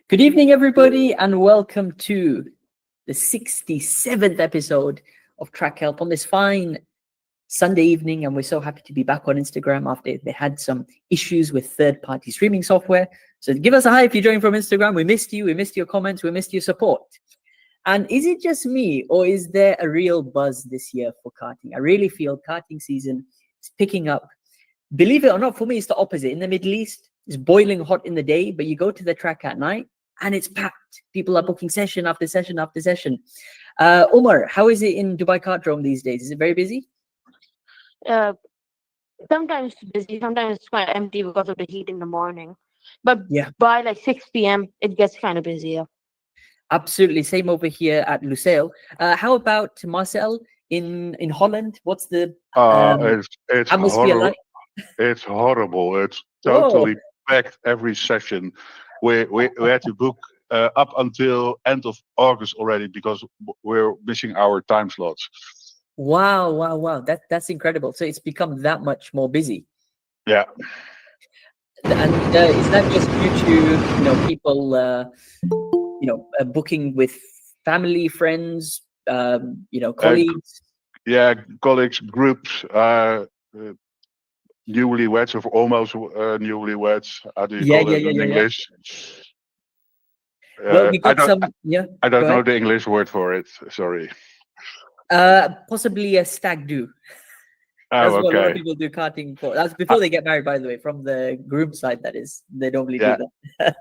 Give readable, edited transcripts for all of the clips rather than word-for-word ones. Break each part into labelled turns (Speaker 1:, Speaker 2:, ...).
Speaker 1: Good evening, everybody, and welcome to the 67th episode of Track Help on this fine Sunday evening. And we're so happy to be back on Instagram after they had some issues with third-party streaming software. So give us a hi if you're joining from Instagram. We missed you. We missed your comments. We missed your support. And is it just me, or is there a real buzz this year for karting? I really feel karting season is picking up. Believe it or not, for me, it's the opposite. In the Middle East, it's boiling hot in the day, but you go to the track at night, and it's packed. People are booking session after session after session. Umar, how is it in Dubai Kartdrome these days? Is it very busy?
Speaker 2: Sometimes busy, sometimes it's quite empty because of the heat in the morning. But
Speaker 1: Yeah,
Speaker 2: by like 6 p.m., it gets kind of busier.
Speaker 1: absolutely. Same over here at Lusail. How about Marcel in Holland? What's the
Speaker 3: It's
Speaker 1: atmosphere
Speaker 3: horrible.
Speaker 1: like?
Speaker 3: It's horrible. It's
Speaker 1: Whoa.
Speaker 3: totally packed every session. We had to book up until end of August already because we're missing our time slots.
Speaker 1: Wow. That's incredible. So it's become that much more busy.
Speaker 3: Yeah,
Speaker 1: And is that just due to people booking with family, friends, colleagues?
Speaker 3: yeah, colleagues, groups, newlyweds or almost newlyweds. How do you call it in English?
Speaker 1: Well, we
Speaker 3: I
Speaker 1: got
Speaker 3: don't.
Speaker 1: some. Yeah,
Speaker 3: I don't
Speaker 1: go
Speaker 3: know
Speaker 1: ahead.
Speaker 3: the English word for it. Sorry.
Speaker 1: Possibly a stag do.
Speaker 3: Oh,
Speaker 1: That's what a lot of
Speaker 3: okay.
Speaker 1: people do karting for. That's before they get married, by the way, from the groom side. That is, they normally
Speaker 3: Yeah.
Speaker 1: do that.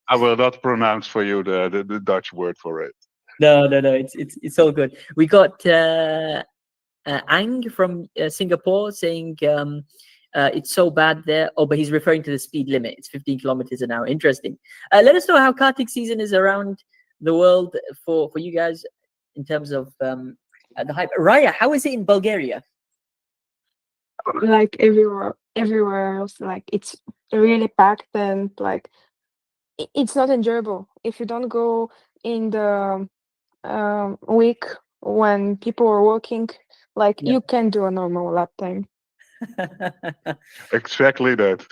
Speaker 3: I will not pronounce for you the Dutch word for it.
Speaker 1: No. It's all good. We got Ang from Singapore saying it's so bad there. Oh, but he's referring to the speed limit. It's 15 kilometers an hour. Interesting. Let us know how karting season is around the world for you guys in terms of the hype. Raya, how is it in Bulgaria?
Speaker 4: Like everywhere else, like it's really packed and like it's not enjoyable if you don't go in the week when people are working. Like
Speaker 1: Yeah.
Speaker 4: you can do a normal lap time.
Speaker 3: Exactly that.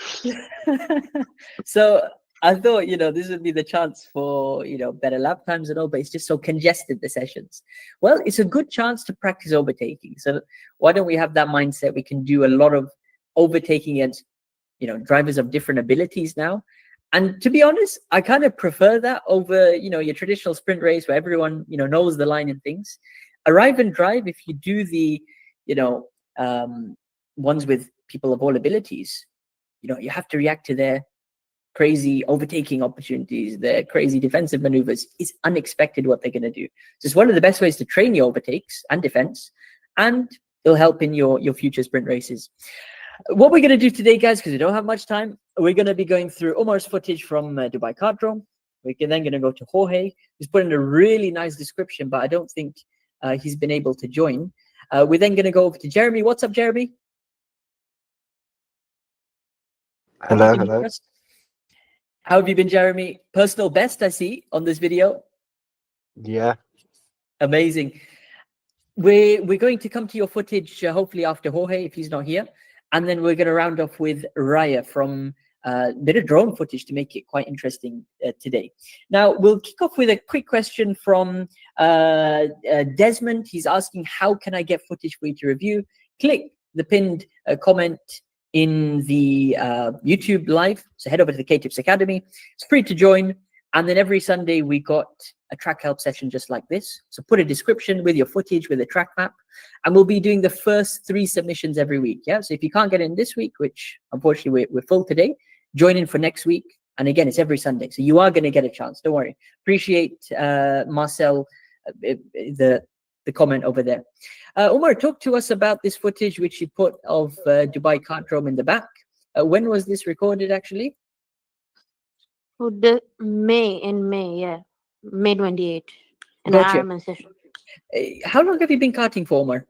Speaker 1: So I thought, this would be the chance for, better lap times and all, but it's just so congested, the sessions. Well, it's a good chance to practice overtaking. So why don't we have that mindset? We can do a lot of overtaking against, drivers of different abilities now. And to be honest, I kind of prefer that over, your traditional sprint race where everyone, knows the line and things. Arrive and drive, if you do the, ones with people of all abilities, you have to react to their crazy overtaking opportunities, their crazy defensive maneuvers. It's unexpected what they're going to do. So it's one of the best ways to train your overtakes and defense, and it'll help in your future sprint races. What we're going to do today, guys, because we don't have much time, we're going to be going through Omar's footage from Dubai Kartdrome. We're then going to go to Jorge, who's put in a really nice description, but I don't think he's been able to join. We're then going to go over to Jeremy. What's up, Jeremy?
Speaker 5: Hello.
Speaker 1: How have you been, Jeremy? Personal best, I see, on this video.
Speaker 5: Yeah.
Speaker 1: Amazing. We're going to come to your footage, hopefully after Jorge, if he's not here. And then we're going to round off with Raya from a bit of drone footage to make it quite interesting today. Now, we'll kick off with a quick question from Desmond. He's asking, how can I get footage for you to review? Click the pinned comment in the YouTube live. So head over to the KTips Academy. It's free to join. And then every Sunday we got a track help session just like this. So put a description with your footage, with a track map, and we'll be doing the first 3 submissions every week. Yeah. So if you can't get in this week, which unfortunately we're full today, join in for next week. And again, it's every Sunday. So you are going to get a chance. Don't worry. Appreciate Marcel, the comment over there. Umar, talk to us about this footage which you put of Dubai Kartdrome in the back. When was this recorded, actually?
Speaker 2: Oh, May, yeah. May 28th. In
Speaker 1: Gotcha.
Speaker 2: Ironman session.
Speaker 1: How long have you been karting for, Umar?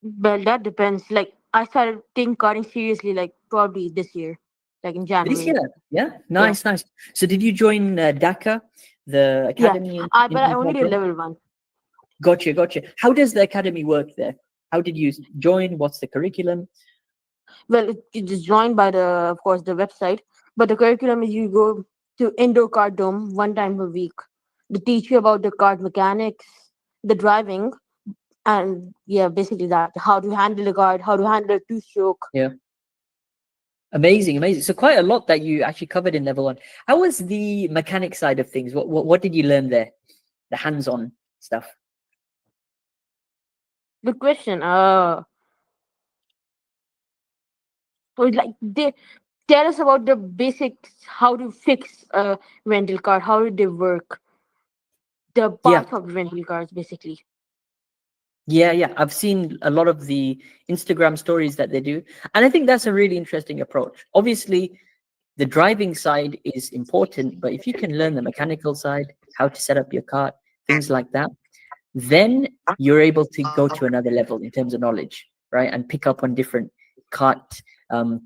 Speaker 2: But that depends. Like, I started taking karting seriously, like, probably this year, like in January.
Speaker 1: This year? Yeah? Nice. So did you join DACA, the academy?
Speaker 2: Yeah, but I only did level 1.
Speaker 1: Gotcha. How does the academy work there? How did you join? What's the curriculum?
Speaker 2: Well, it's joined by of course, the website. But the curriculum is you go to indoor kart dome 1 time a week. They teach you about the kart mechanics, the driving, and yeah, basically that. How to handle a kart, how to handle a two-stroke.
Speaker 1: Amazing, amazing. So quite a lot that you actually covered in level 1. How was the mechanic side of things? What did you learn there? The hands-on stuff.
Speaker 2: Good question. So like they tell us about the basics, how to fix a rental car, how do they work, the
Speaker 1: Yeah.
Speaker 2: parts of rental cars, basically.
Speaker 1: Yeah. I've seen a lot of the Instagram stories that they do. And I think that's a really interesting approach. Obviously, the driving side is important, but if you can learn the mechanical side, how to set up your cart, things like that, then you're able to go to another level in terms of knowledge, right? And pick up on different cart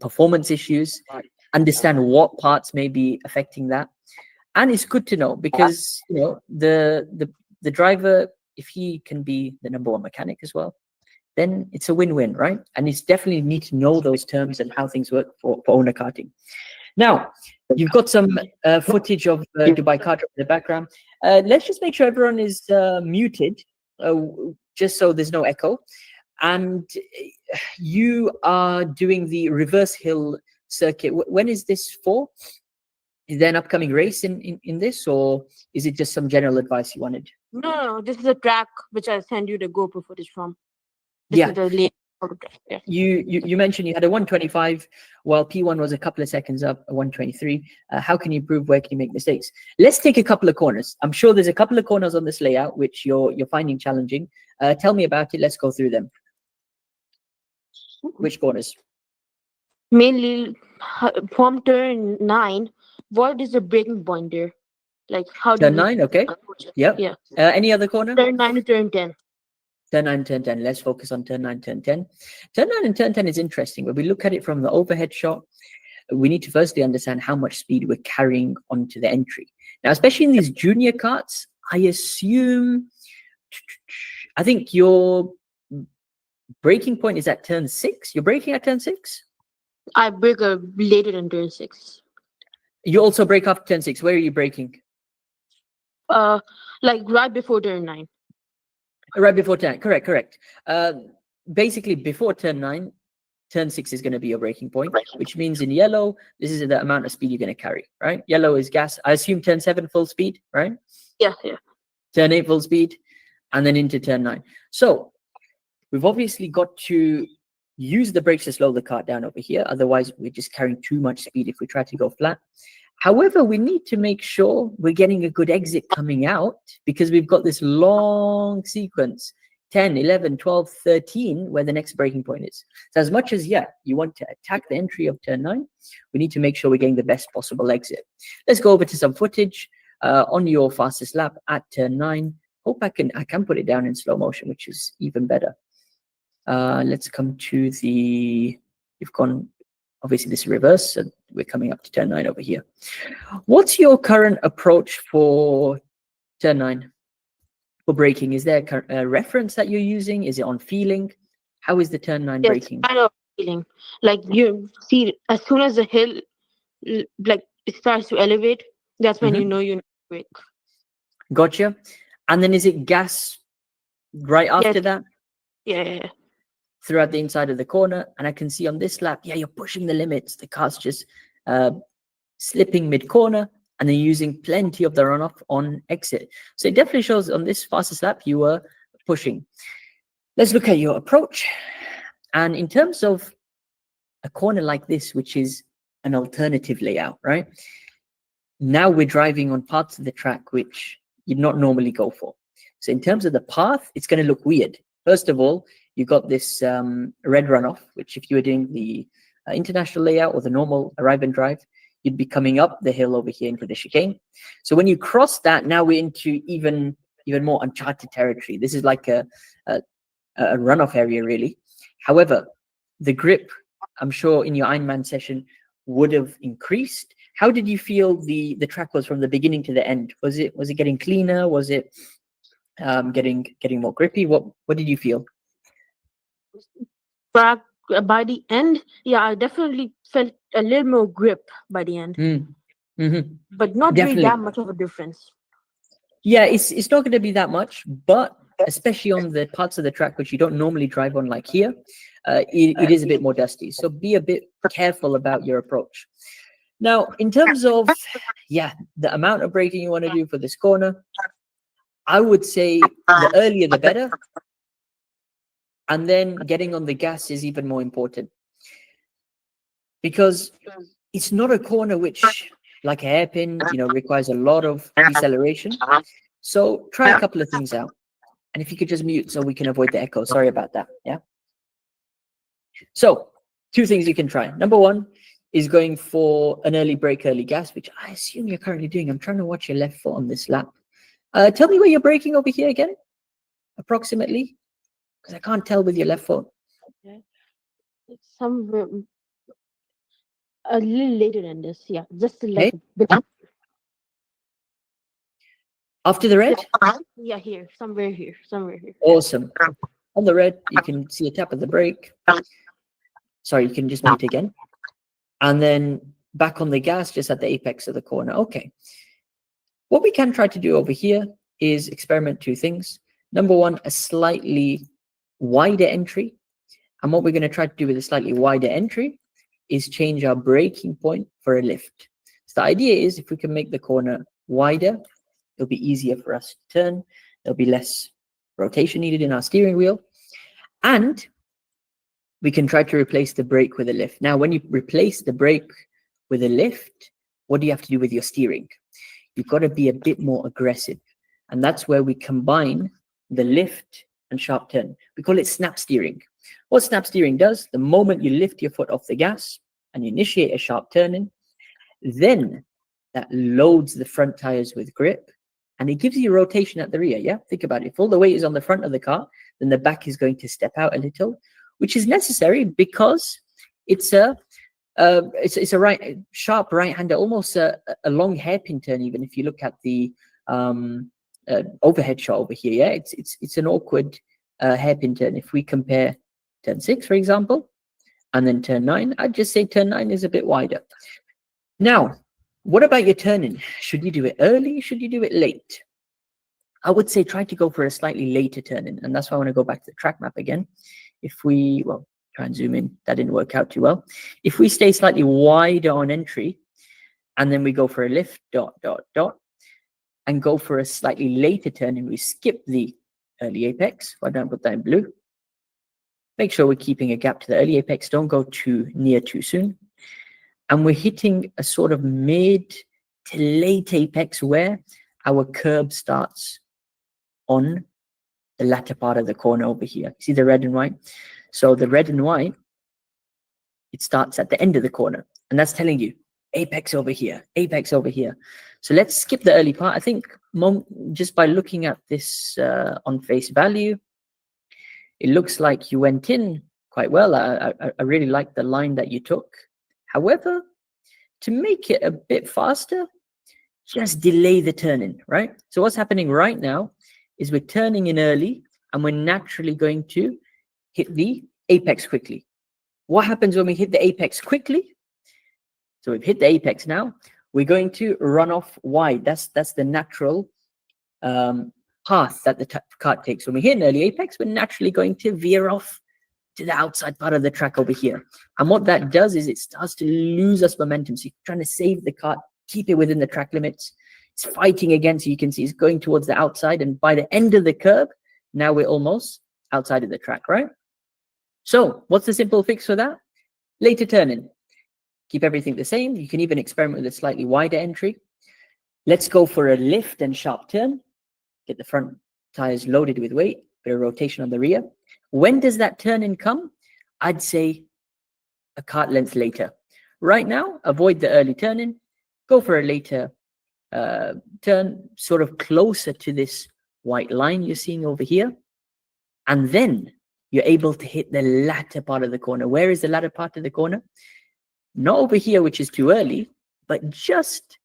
Speaker 1: performance issues, understand what parts may be affecting that. And it's good to know because the driver, if he can be the number 1 mechanic as well, then it's a win-win, right? And it's definitely need to know those terms and how things work for owner karting. Now, you've got some footage of Dubai Kart in the background. Let's just make sure everyone is muted, just so there's no echo. And you are doing the reverse hill circuit. When is this for? Is there an upcoming race in this, or is it just some general advice you wanted?
Speaker 2: No, this is a track which I send you the GoPro footage from. This
Speaker 1: Yeah.
Speaker 2: is the late photo track. Yeah.
Speaker 1: You mentioned you had a 125, while P1 was a couple of seconds up, a 123. How can you improve? Where can you make mistakes? Let's take a couple of corners. I'm sure there's a couple of corners on this layout which you're finding challenging. Tell me about it. Let's go through them. Which corners?
Speaker 2: Mainly from turn 9, what is the breaking point there? Like how do
Speaker 1: Turn
Speaker 2: we
Speaker 1: 9, okay.
Speaker 2: approach it?
Speaker 1: Yep.
Speaker 2: Yeah.
Speaker 1: Any other corner?
Speaker 2: Turn 9 to turn 10.
Speaker 1: Turn 9, turn 10. Let's focus on turn 9, turn 10. Turn 9 and turn 10 is interesting. When we look at it from the overhead shot, we need to firstly understand how much speed we're carrying onto the entry. Now, especially in these junior karts, I think your braking point is at turn 6. You're braking at turn 6?
Speaker 2: I break later than turn 6.
Speaker 1: You also brake after turn 6. Where are you braking?
Speaker 2: Like right before turn 9.
Speaker 1: Right before turn. Correct. Basically, before turn 9, turn 6 is going to be your braking point, which means in yellow, this is the amount of speed you're going to carry, right? Yellow is gas. I assume turn 7 full speed, right?
Speaker 2: Yeah.
Speaker 1: Turn 8 full speed, and then into turn 9. So we've obviously got to use the brakes to slow the cart down over here. Otherwise, we're just carrying too much speed if we try to go flat. However, we need to make sure we're getting a good exit coming out because we've got this long sequence, 10, 11, 12, 13, where the next breaking point is. So as much as, you want to attack the entry of turn 9, we need to make sure we're getting the best possible exit. Let's go over to some footage on your fastest lap at turn 9. Hope I can put it down in slow motion, which is even better. Let's come to you've gone, obviously this is reverse, so we're coming up to turn 9 over here. What's your current approach for turn 9 for braking? Is there a reference that you're using? Is it on feeling? How is the turn 9 braking?
Speaker 2: Kind of feeling. Like you see, as soon as the hill like it starts to elevate, that's when you know you need to brake.
Speaker 1: Gotcha. And then is it gas right after that?
Speaker 2: Yeah.
Speaker 1: Throughout the inside of the corner, and I can see on this lap, you're pushing the limits. The car's just slipping mid-corner, and then using plenty of the runoff on exit. So it definitely shows on this fastest lap you were pushing. Let's look at your approach. And in terms of a corner like this, which is an alternative layout, right? Now we're driving on parts of the track which you'd not normally go for. So in terms of the path, it's going to look weird. First of all, you've got this red runoff, which if you were doing the international layout or the normal arrive and drive, you'd be coming up the hill over here into the chicane. So when you cross that, now we're into even more uncharted territory. This is like a runoff area, really. However, the grip, I'm sure in your Ironman session, would have increased. How did you feel the track was from the beginning to the end? Was it getting cleaner? Was it getting more grippy? What did you feel?
Speaker 2: But by the end, I definitely felt a little more grip by the end.
Speaker 1: Mhm.
Speaker 2: but not really
Speaker 1: Definitely.
Speaker 2: that much of a difference.
Speaker 1: Yeah, it's not going to be that much, but especially on the parts of the track which you don't normally drive on, like here, it is a bit more dusty. So be a bit careful about your approach. Now, in terms of, yeah, the amount of braking you want to do for this corner, I would say the earlier the better. And then getting on the gas is even more important, because it's not a corner which, like a hairpin, requires a lot of deceleration. So try a couple of things out. And if you could just mute so we can avoid the echo. Sorry about that. Yeah. So 2 things you can try. Number 1 is going for an early brake, early gas, which I assume you're currently doing. I'm trying to watch your left foot on this lap. Tell me where you're braking over here again, approximately, because I can't tell with your left foot.
Speaker 2: Okay. It's somewhere a little later than this. Yeah, just like
Speaker 1: Okay.
Speaker 2: a bit.
Speaker 1: After the red?
Speaker 2: Yeah, here, somewhere here, somewhere here.
Speaker 1: Awesome. On the red, you can see a tap of the brake. Sorry, you can just mute again. And then back on the gas, just at the apex of the corner. Okay. What we can try to do over here is experiment 2 things. Number 1, a slightly wider entry. And what we're going to try to do with a slightly wider entry is change our braking point for a lift. So the idea is, if we can make the corner wider, it'll be easier for us to turn. There'll be less rotation needed in our steering wheel. And we can try to replace the brake with a lift. Now, when you replace the brake with a lift, what do you have to do with your steering? You've got to be a bit more aggressive. And that's where we combine the lift and sharp turn. We call it snap steering. What snap steering does, the moment you lift your foot off the gas and you initiate a sharp turning, then that loads the front tires with grip and it gives you rotation at the rear. Yeah, think about it. If all the weight is on the front of the car, then the back is going to step out a little, which is necessary because it's a sharp right-hander, almost a long hairpin turn. Even if you look at the overhead shot over here, yeah, it's an awkward hairpin turn. If we compare turn 6, for example, and then turn 9, I'd just say turn 9 is a bit wider. Now, what about your turning? Should you do it early? Should you do it late? I would say try to go for a slightly later turning, and that's why I want to go back to the track map again. If we, well, try and zoom in, that didn't work out too well. If we stay slightly wider on entry, and then we go for a lift, and go for a slightly later turn, and we skip the early apex. Why don't I put that in blue? Make sure we're keeping a gap to the early apex. Don't go too near too soon. And we're hitting a sort of mid to late apex where our curb starts on the latter part of the corner over here. See the red and white? So the red and white, it starts at the end of the corner. And that's telling you apex over here, apex over here. So let's skip the early part. I think just by looking at this on face value, it looks like you went in quite well. I really like the line that you took. However, to make it a bit faster, just delay the turn-in, right? So what's happening right now is we're turning in early and we're naturally going to hit the apex quickly. What happens when we hit the apex quickly? So we've hit the apex now. We're going to run off wide. That's the natural path that the kart takes. When we hit an early apex, we're naturally going to veer off to the outside part of the track over here. And what that does is it starts to lose us momentum. So you're trying to save the kart, keep it within the track limits. It's fighting again, so you can see it's going towards the outside. And by the end of the curve, now we're almost outside of the track, right? So what's the simple fix for that? Later turn-in. Keep everything the same. You can even experiment with a slightly wider entry. Let's go for a lift and sharp turn. Get the front tires loaded with weight, bit of rotation on the rear. When does that turn-in come? I'd say a kart length later. Right now, avoid the early turn-in. Go for a later turn, sort of closer to this white line you're seeing over here. And then you're able to hit the latter part of the corner. Where is the latter part of the corner? Not over here, which is too early, but just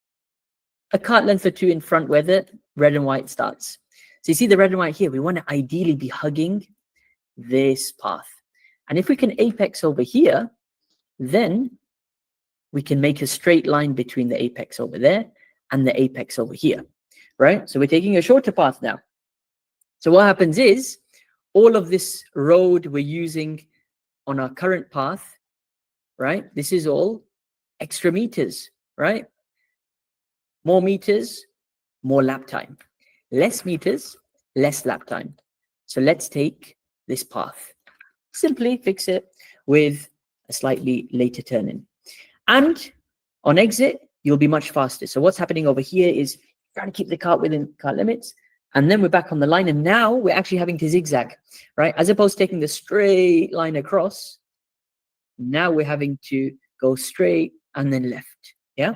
Speaker 1: a kart length or 2 in front where the red and white starts. So you see the red and white here. We want to ideally be hugging this path. And if we can apex over here, then we can make a straight line between the apex over there and the apex over here, right? So we're taking a shorter path now. So what happens is all of this road we're using on our current path, right? This is all extra meters, right? More meters, more lap time. Less meters, less lap time. So let's take this path. Simply fix it with a slightly later turn in. And on exit, you'll be much faster. So what's happening over here is trying to keep the kart within kart limits. And then we're back on the line. And now we're actually having to zigzag, right? As opposed to taking the straight line across, now we're having to go straight and then left. Yeah.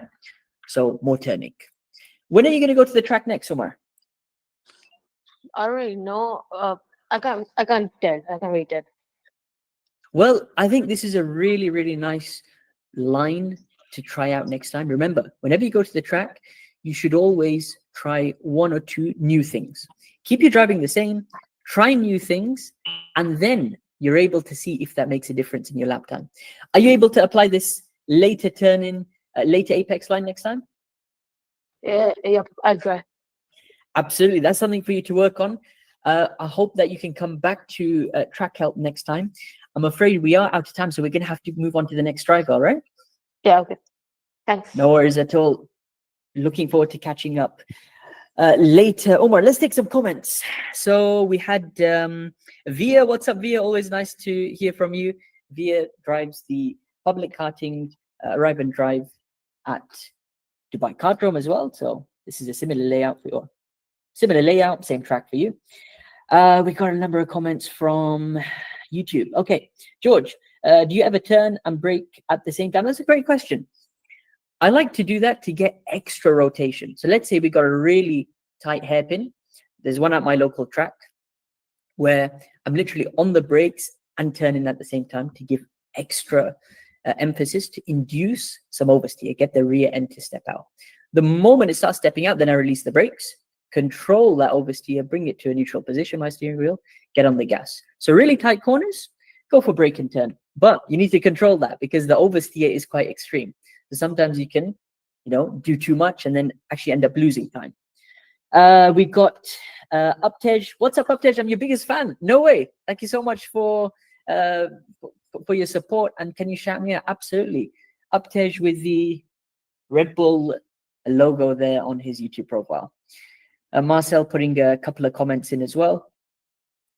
Speaker 1: So more turning. When are you going to go to the track next, Omar?
Speaker 2: I already know. I can't tell. I can't wait it.
Speaker 1: Well, I think this is a really, really nice line to try out next time. Remember, whenever you go to the track, you should always try 1 or 2 new things. Keep your driving the same, try new things, and then you're able to see if that makes a difference in your lap time. Are you able to apply this later turn in, later apex line next time?
Speaker 2: Yeah, I'll try.
Speaker 1: Absolutely. That's something for you to work on. I hope that you can come back to track help next time. I'm afraid we are out of time, so we're going to have to move on to the next driver, all right?
Speaker 2: Yeah, okay. Thanks.
Speaker 1: No worries at all. Looking forward to catching up later. Omar, let's take some comments. So we had Via. What's up, Via? Always nice to hear from you. Via drives the public karting arrive and drive at Dubai Kartdrome as well. So this is a similar layout for your same track for you. We got a number of comments from YouTube. Okay, George, do you ever turn and brake at the same time? That's a great question. I like to do that to get extra rotation. So let's say we got a really tight hairpin. There's one at my local track where I'm literally on the brakes and turning at the same time to give extra emphasis to induce some oversteer, get the rear end to step out. The moment it starts stepping out, then I release the brakes, control that oversteer, bring it to a neutral position, my steering wheel, get on the gas. So really tight corners, go for brake and turn. But you need to control that because the oversteer is quite extreme. So sometimes you can, do too much and then actually end up losing time. We got Uptej. What's up, Uptej? I'm your biggest fan. No way. Thank you so much for your support. And can you shout me out? Absolutely. Uptej with the Red Bull logo there on his YouTube profile. Marcel putting a couple of comments in as well.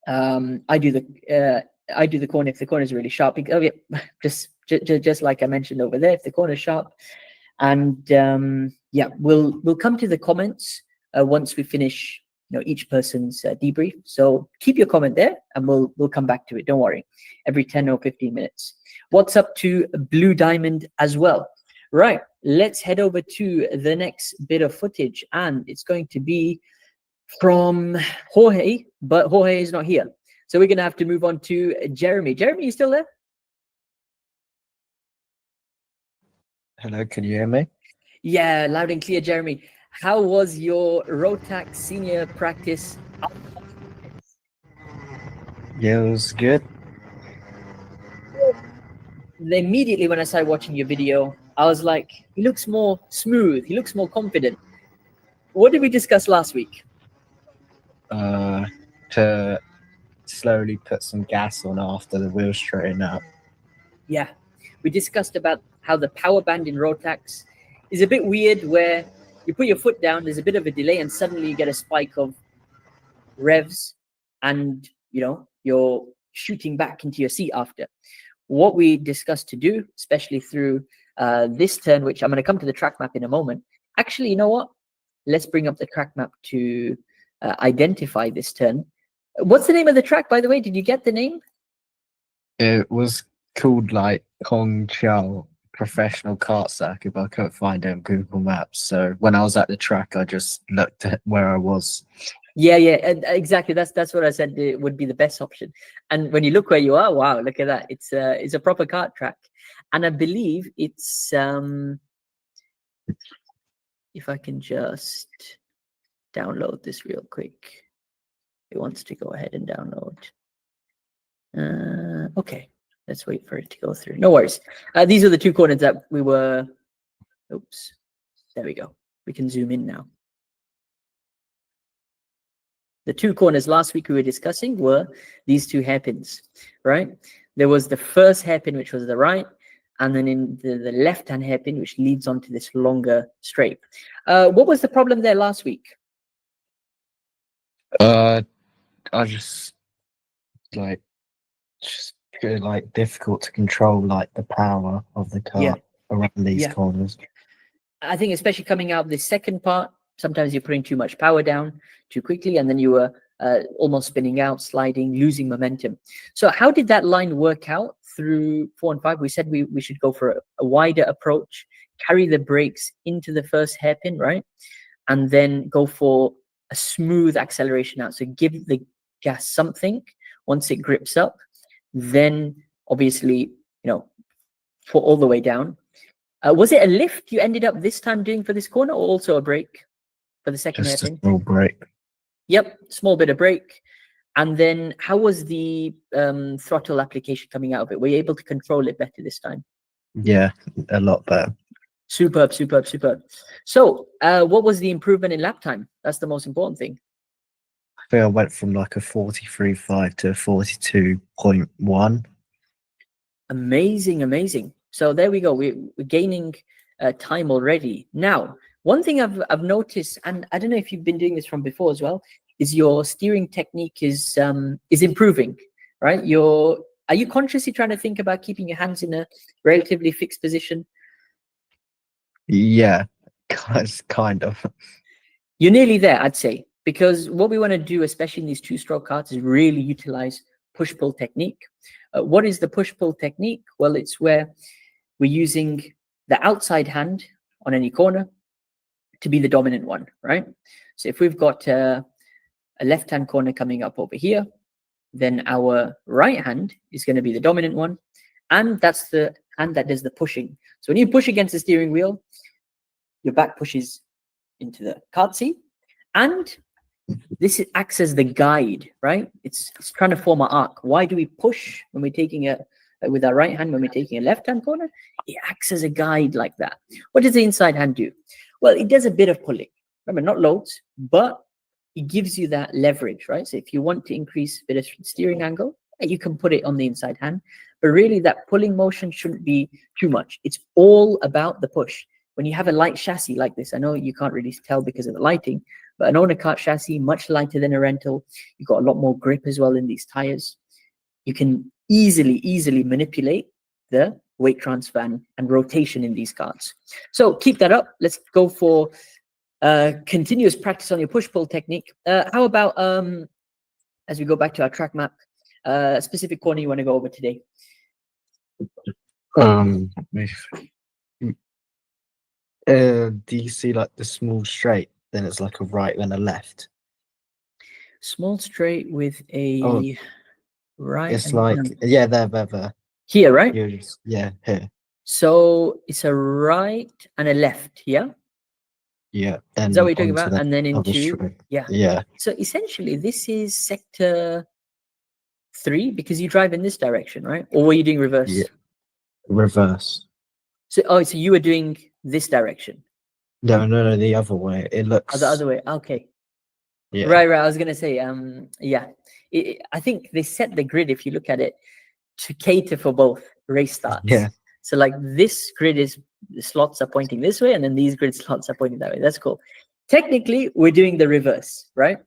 Speaker 1: I do the corner if the corner is really sharp. Oh yeah, just like I mentioned over there, if the corner is sharp. And yeah, we'll come to the comments once we finish, each person's debrief. So keep your comment there, and we'll come back to it. Don't worry. Every 10 or 15 minutes. What's up to Blue Diamond as well? Right. Let's head over to the next bit of footage, and it's going to be from Jorge, but Jorge is not here. So we're going to have to move on to Jeremy. Jeremy, you still there?
Speaker 5: Hello, can you hear me?
Speaker 1: Yeah, loud and clear, Jeremy. How was your Rotax senior practice?
Speaker 5: Yeah, it was good.
Speaker 1: Immediately when I started watching your video, I was like, he looks more smooth. He looks more confident. What did we discuss last week?
Speaker 5: To slowly put some gas on after the wheels straighten out.
Speaker 1: Yeah, we discussed about how the power band in Rotax is a bit weird where you put your foot down, there's a bit of a delay, and suddenly you get a spike of revs and, you're shooting back into your seat after. What we discussed to do, especially through this turn, which I'm going to come to the track map in a moment. Actually, you know what? Let's bring up the track map to identify this turn. What's the name of the track, by the way? Did you get the name?
Speaker 5: It was called like Kong Chao Professional Kart Circuit, but I couldn't find it on Google Maps. So when I was at the track, I just looked at where I was.
Speaker 1: Yeah, exactly. That's what I said. It would be the best option. And when you look where you are, wow, look at that. It's a proper kart track, and I believe it's if I can just download this real quick. It wants to go ahead and download. Okay, Let's wait for it to go through. No worries. These are the 2 corners that we were. Oops. There we go. We can zoom in now. The 2 corners last week we were discussing were these 2 hairpins, right? There was the first hairpin, which was the right, and then in the left-hand hairpin, which leads onto this longer straight. What was the problem there last week?
Speaker 5: I just difficult to control like the power of the
Speaker 1: Yeah.
Speaker 5: car around these
Speaker 1: Yeah.
Speaker 5: corners.
Speaker 1: I think especially coming out of this second part, sometimes you're putting too much power down too quickly, and then you were almost spinning out, sliding, losing momentum. So how did that line work out through 4 and 5? We said we should go for a wider approach, carry the brakes into the first hairpin, right? And then go for a smooth acceleration out. So give the gas something once it grips up, then obviously, put all the way down. Was it a lift you ended up this time doing for this corner, or also a brake for the second
Speaker 5: Just a
Speaker 1: hairpin?
Speaker 5: small break.
Speaker 1: Yep, small bit of brake. And then how was the throttle application coming out of it? Were you able to control it better this time?
Speaker 5: Yeah, a lot better.
Speaker 1: Superb, superb, superb. So what was the improvement in lap time? That's the most important thing.
Speaker 5: I think I went from like a 43.5 to a 42.1.
Speaker 1: Amazing, amazing. So there we go. We're gaining time already. Now, one thing I've noticed, and I don't know if you've been doing this from before as well, is your steering technique is improving, right? Are you consciously trying to think about keeping your hands in a relatively fixed position?
Speaker 5: Yeah, kind of.
Speaker 1: You're nearly there, I'd say, because what we want to do, especially in these 2-stroke karts, is really utilize push-pull technique. What is the push-pull technique? Well, it's where we're using the outside hand on any corner to be the dominant one, right? So if we've got a left-hand corner coming up over here, then our right hand is going to be the dominant one, and that's the hand that does the pushing. So when you push against the steering wheel, your back pushes into the kart seat, and this acts as the guide, right? It's trying to form an arc. Why do we push when we're taking with our right hand when we're taking a left-hand corner? It acts as a guide like that. What does the inside hand do? Well, it does a bit of pulling. Remember, not loads, but it gives you that leverage, right? So if you want to increase a bit of steering angle, you can put it on the inside hand. But really, that pulling motion shouldn't be too much. It's all about the push. When you have a light chassis like this, I know you can't really tell because of the lighting, but an owner kart chassis, much lighter than a rental. You've got a lot more grip as well in these tires. You can easily manipulate the weight transfer and rotation in these karts. So keep that up. Let's go for continuous practice on your push-pull technique. How about, as we go back to our track map, a specific corner you want to go over today?
Speaker 5: Do you see like the small straight? Then it's like a right and a left.
Speaker 1: Small straight with a right.
Speaker 5: It's like yeah, there.
Speaker 1: Here, right?
Speaker 5: Yeah, here.
Speaker 1: So it's a right and a left, yeah?
Speaker 5: Yeah.
Speaker 1: Is that what you're talking about? And then into
Speaker 5: straight.
Speaker 1: yeah.
Speaker 5: Yeah.
Speaker 1: So essentially, this is sector 3 because you drive in this direction, right? Or were you doing reverse?
Speaker 5: Yeah. Reverse.
Speaker 1: So you were doing this direction.
Speaker 5: No, the other way. It looks.
Speaker 1: Oh, the other way. Okay.
Speaker 5: Yeah.
Speaker 1: Right. I was gonna say, yeah. I think they set the grid, if you look at it, to cater for both race starts.
Speaker 5: Yeah.
Speaker 1: So like this grid is the slots are pointing this way, and then these grid slots are pointing that way. That's cool. Technically, we're doing the reverse, right?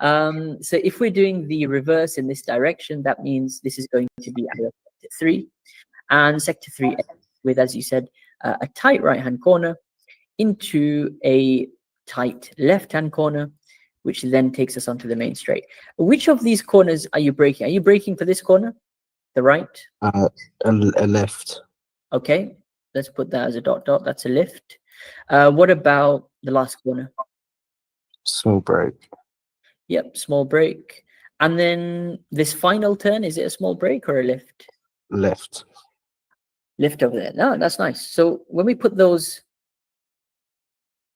Speaker 1: So if we're doing the reverse in this direction, that means this is going to be our sector 3, and sector 3 with, as you said, a tight right-hand corner into a tight left-hand corner, which then takes us onto the main straight. Which of these corners are you braking? Are you braking for this corner? The right?
Speaker 5: A left.
Speaker 1: Okay, let's put that as a dot. That's a lift. What about the last corner?
Speaker 5: Small brake.
Speaker 1: Yep, small brake. And then this final turn, is it a small brake or a lift?
Speaker 5: Lift.
Speaker 1: Lift over there. No, that's nice. So when we put those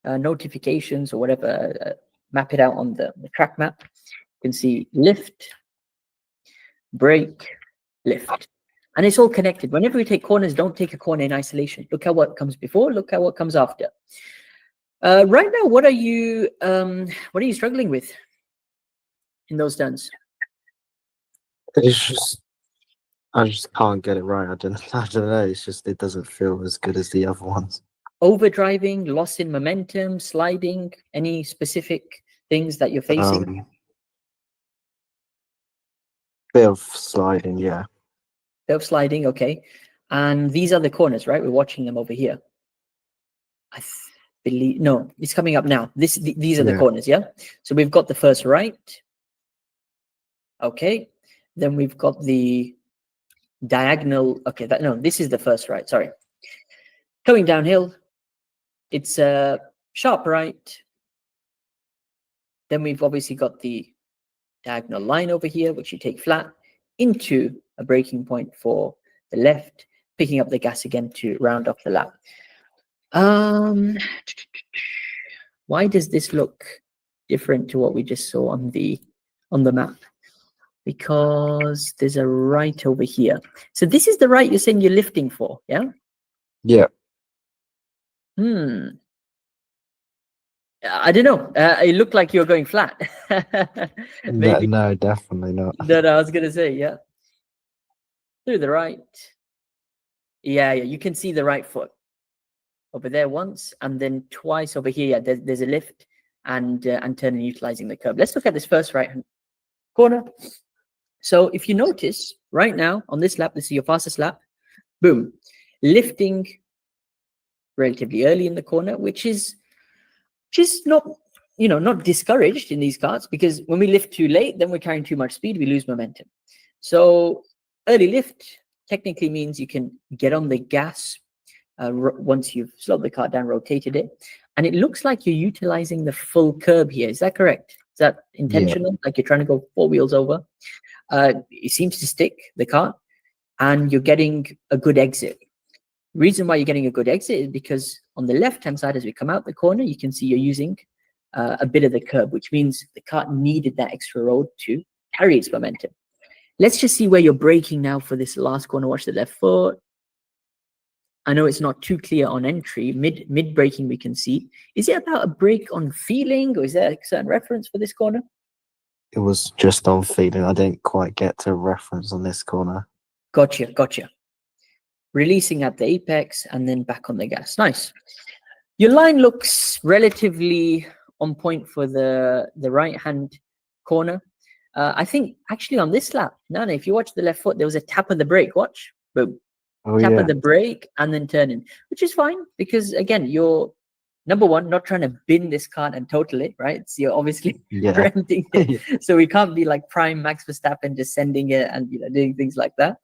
Speaker 1: notifications or whatever, map it out on the track map, you can see lift, brake, lift. And it's all connected. Whenever we take corners, don't take a corner in isolation. Look at what comes before, look at what comes after. Right now, what are you struggling with in those turns?
Speaker 5: It's just I just can't get it right. I don't know. It's just it doesn't feel as good as the other ones.
Speaker 1: Overdriving, loss in momentum, sliding, any specific things that you're facing?
Speaker 5: Bit of sliding, yeah.
Speaker 1: Bit of sliding, okay. And these are the corners, right? We're watching them over here. I believe, no, it's coming up now. These are the
Speaker 5: Yeah.
Speaker 1: corners, yeah? So we've got the first right. Okay. Then we've got the diagonal. Okay, this is the first right, sorry. Coming downhill, it's a sharp right. Then we've obviously got the diagonal line over here, which you take flat into a braking point for the left, picking up the gas again to round off the lap. Why does this look different to what we just saw on the map? Because there's a right over here. So this is the right you're saying you're lifting for, yeah?
Speaker 5: Yeah.
Speaker 1: I don't know. It looked like you're going flat. Maybe.
Speaker 5: No, definitely not.
Speaker 1: No, I was gonna say, yeah. Through the right. Yeah, you can see the right foot over there once, and then twice over here. Yeah, there's a lift and turning, utilizing the curb. Let's look at this first right hand corner. So if you notice right now on this lap, this is your fastest lap. Boom, lifting relatively early in the corner, which is not, not discouraged in these karts, because when we lift too late, then we're carrying too much speed, we lose momentum. So early lift technically means you can get on the gas once you've slowed the kart down, rotated it, and it looks like you're utilizing the full curb here. Is that correct? Is that intentional? Like you're trying to go 4 wheels over? It seems to stick, the kart, and you're getting a good exit. Reason why you're getting a good exit is because on the left-hand side, as we come out the corner, you can see you're using a bit of the curb, which means the kart needed that extra road to carry its momentum. Let's just see where you're braking now for this last corner. Watch the left foot. I know it's not too clear on entry. Mid braking, we can see. Is it about a brake on feeling, or is there a certain reference for this corner?
Speaker 5: It was just on feeling. I didn't quite get to reference on this corner.
Speaker 1: Gotcha. Releasing at the apex and then back on the gas. Nice. Your line looks relatively on point for the right-hand corner. I think actually on this lap, Nana, if you watch the left foot, there was a tap of the brake. Watch. Boom. Tap of the brake and then turning, which is fine because, again, you're, number one, not trying to bin this kart and total it, right? So you're obviously renting it. So we can't be like prime Max Verstappen just sending it and doing things like that.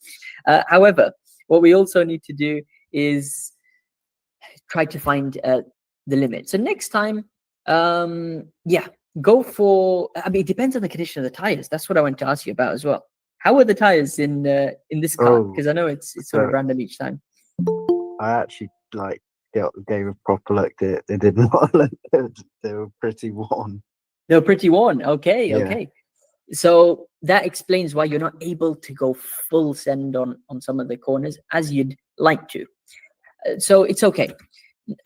Speaker 1: However, what we also need to do is try to find the limit. So next time, go for, it depends on the condition of the tires. That's what I want to ask you about as well. How are the tires in this car? Because I know it's sort of random each time.
Speaker 5: I actually gave a proper look. They did not look good. They were pretty worn.
Speaker 1: They were pretty worn. Okay. So that explains why you're not able to go full send on some of the corners as you'd like to. So it's okay.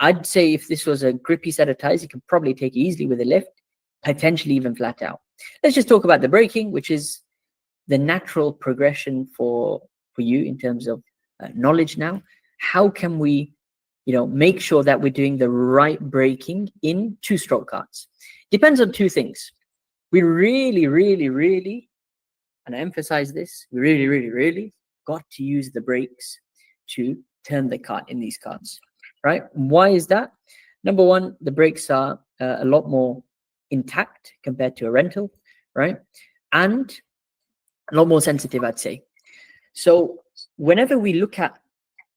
Speaker 1: I'd say if this was a grippy set of tires, you can probably take it easily with a lift, potentially even flat out. Let's just talk about the braking, which is the natural progression for you in terms of knowledge now. How can we, make sure that we're doing the right braking in two-stroke karts? Depends on two things. We really, really, really, and I emphasize this, we really, really, really got to use the brakes to turn the kart in these karts, right? Why is that? Number one, the brakes are a lot more intact compared to a rental, right? And a lot more sensitive, I'd say. So whenever we look at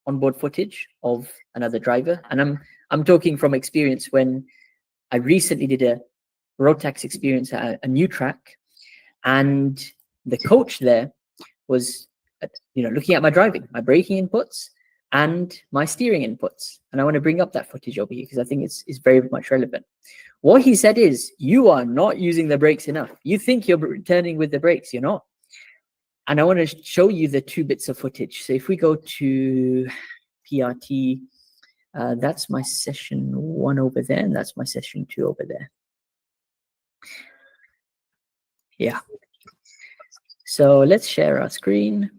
Speaker 1: onboard footage of another driver, and I'm talking from experience when I recently did a road tax experience at a new track, and the coach there was looking at my driving, my braking inputs and my steering inputs, and I want to bring up that footage over here because I think it's very much relevant. What he said is, you are not using the brakes enough. You think you're turning with the brakes, you're not. And I want to show you the 2 bits of footage. So if we go to PRT, that's my session 1 over there, and that's my session 2 over there. Yeah. So let's share our screen.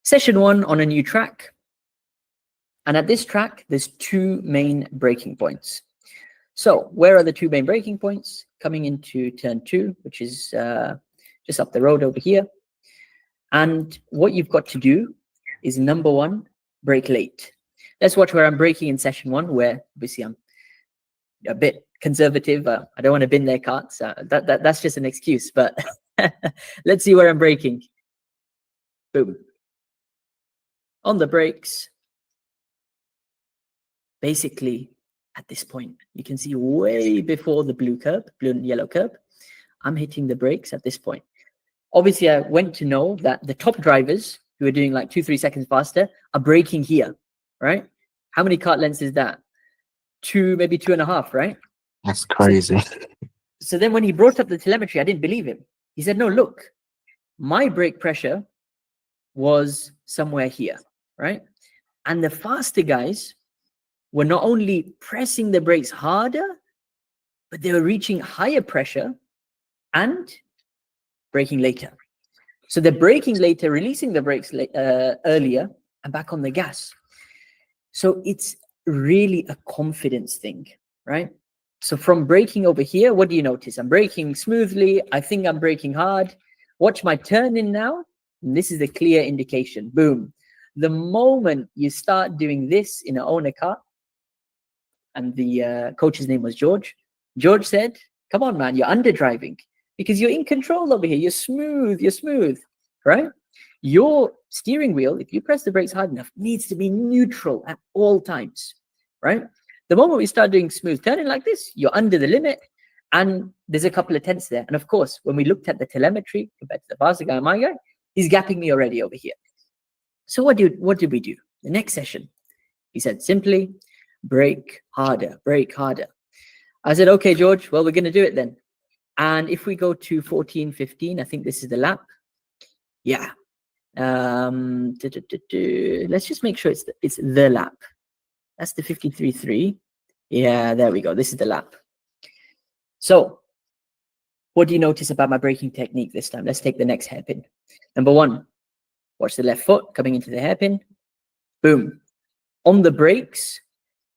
Speaker 1: Session 1 on a new track. And at this track, there's 2 main braking points. So where are the 2 main braking points? Coming into turn 2, which is just up the road over here. And what you've got to do is, number 1, brake late. Let's watch where I'm braking in session 1, where obviously I'm a bit conservative. I don't want to bin their karts. That's just an excuse, but let's see where I'm braking. Boom. On the brakes. Basically, at this point, you can see way before the blue and yellow curb, I'm hitting the brakes at this point. Obviously, I went to know that the top drivers who are doing like 2-3 seconds faster are braking here, right? How many kart lengths is that? 2, maybe 2.5, right?
Speaker 5: That's crazy.
Speaker 1: So then when he brought up the telemetry, I didn't believe him. He said, no, look, my brake pressure was somewhere here, right? And the faster guys were not only pressing the brakes harder, but they were reaching higher pressure and braking later. So they're braking later, releasing the brakes earlier, and back on the gas. So it's really a confidence thing, right? So from braking over here, what do you notice? I'm braking smoothly. I think I'm braking hard. Watch my turn in now. And this is a clear indication. Boom. The moment you start doing this in an owner car, and the coach's name was George. George said, come on, man, you're underdriving because you're in control over here. You're smooth, right? Your steering wheel, if you press the brakes hard enough, needs to be neutral at all times, right? The moment we start doing smooth turning like this, you're under the limit, and there's a couple of tenths there. And of course, when we looked at the telemetry compared to the faster guy and my guy, he's gapping me already over here. So what did we do? The next session, he said simply, brake harder, brake harder. I said, okay, George, well, we're going to do it then. And if we go to 14, 15, I think this is the lap. Yeah. Let's just make sure it's the lap. That's the 53.3. Yeah, there we go. This is the lap. So what do you notice about my braking technique this time? Let's take the next hairpin. Number 1, watch the left foot coming into the hairpin. Boom. On the brakes,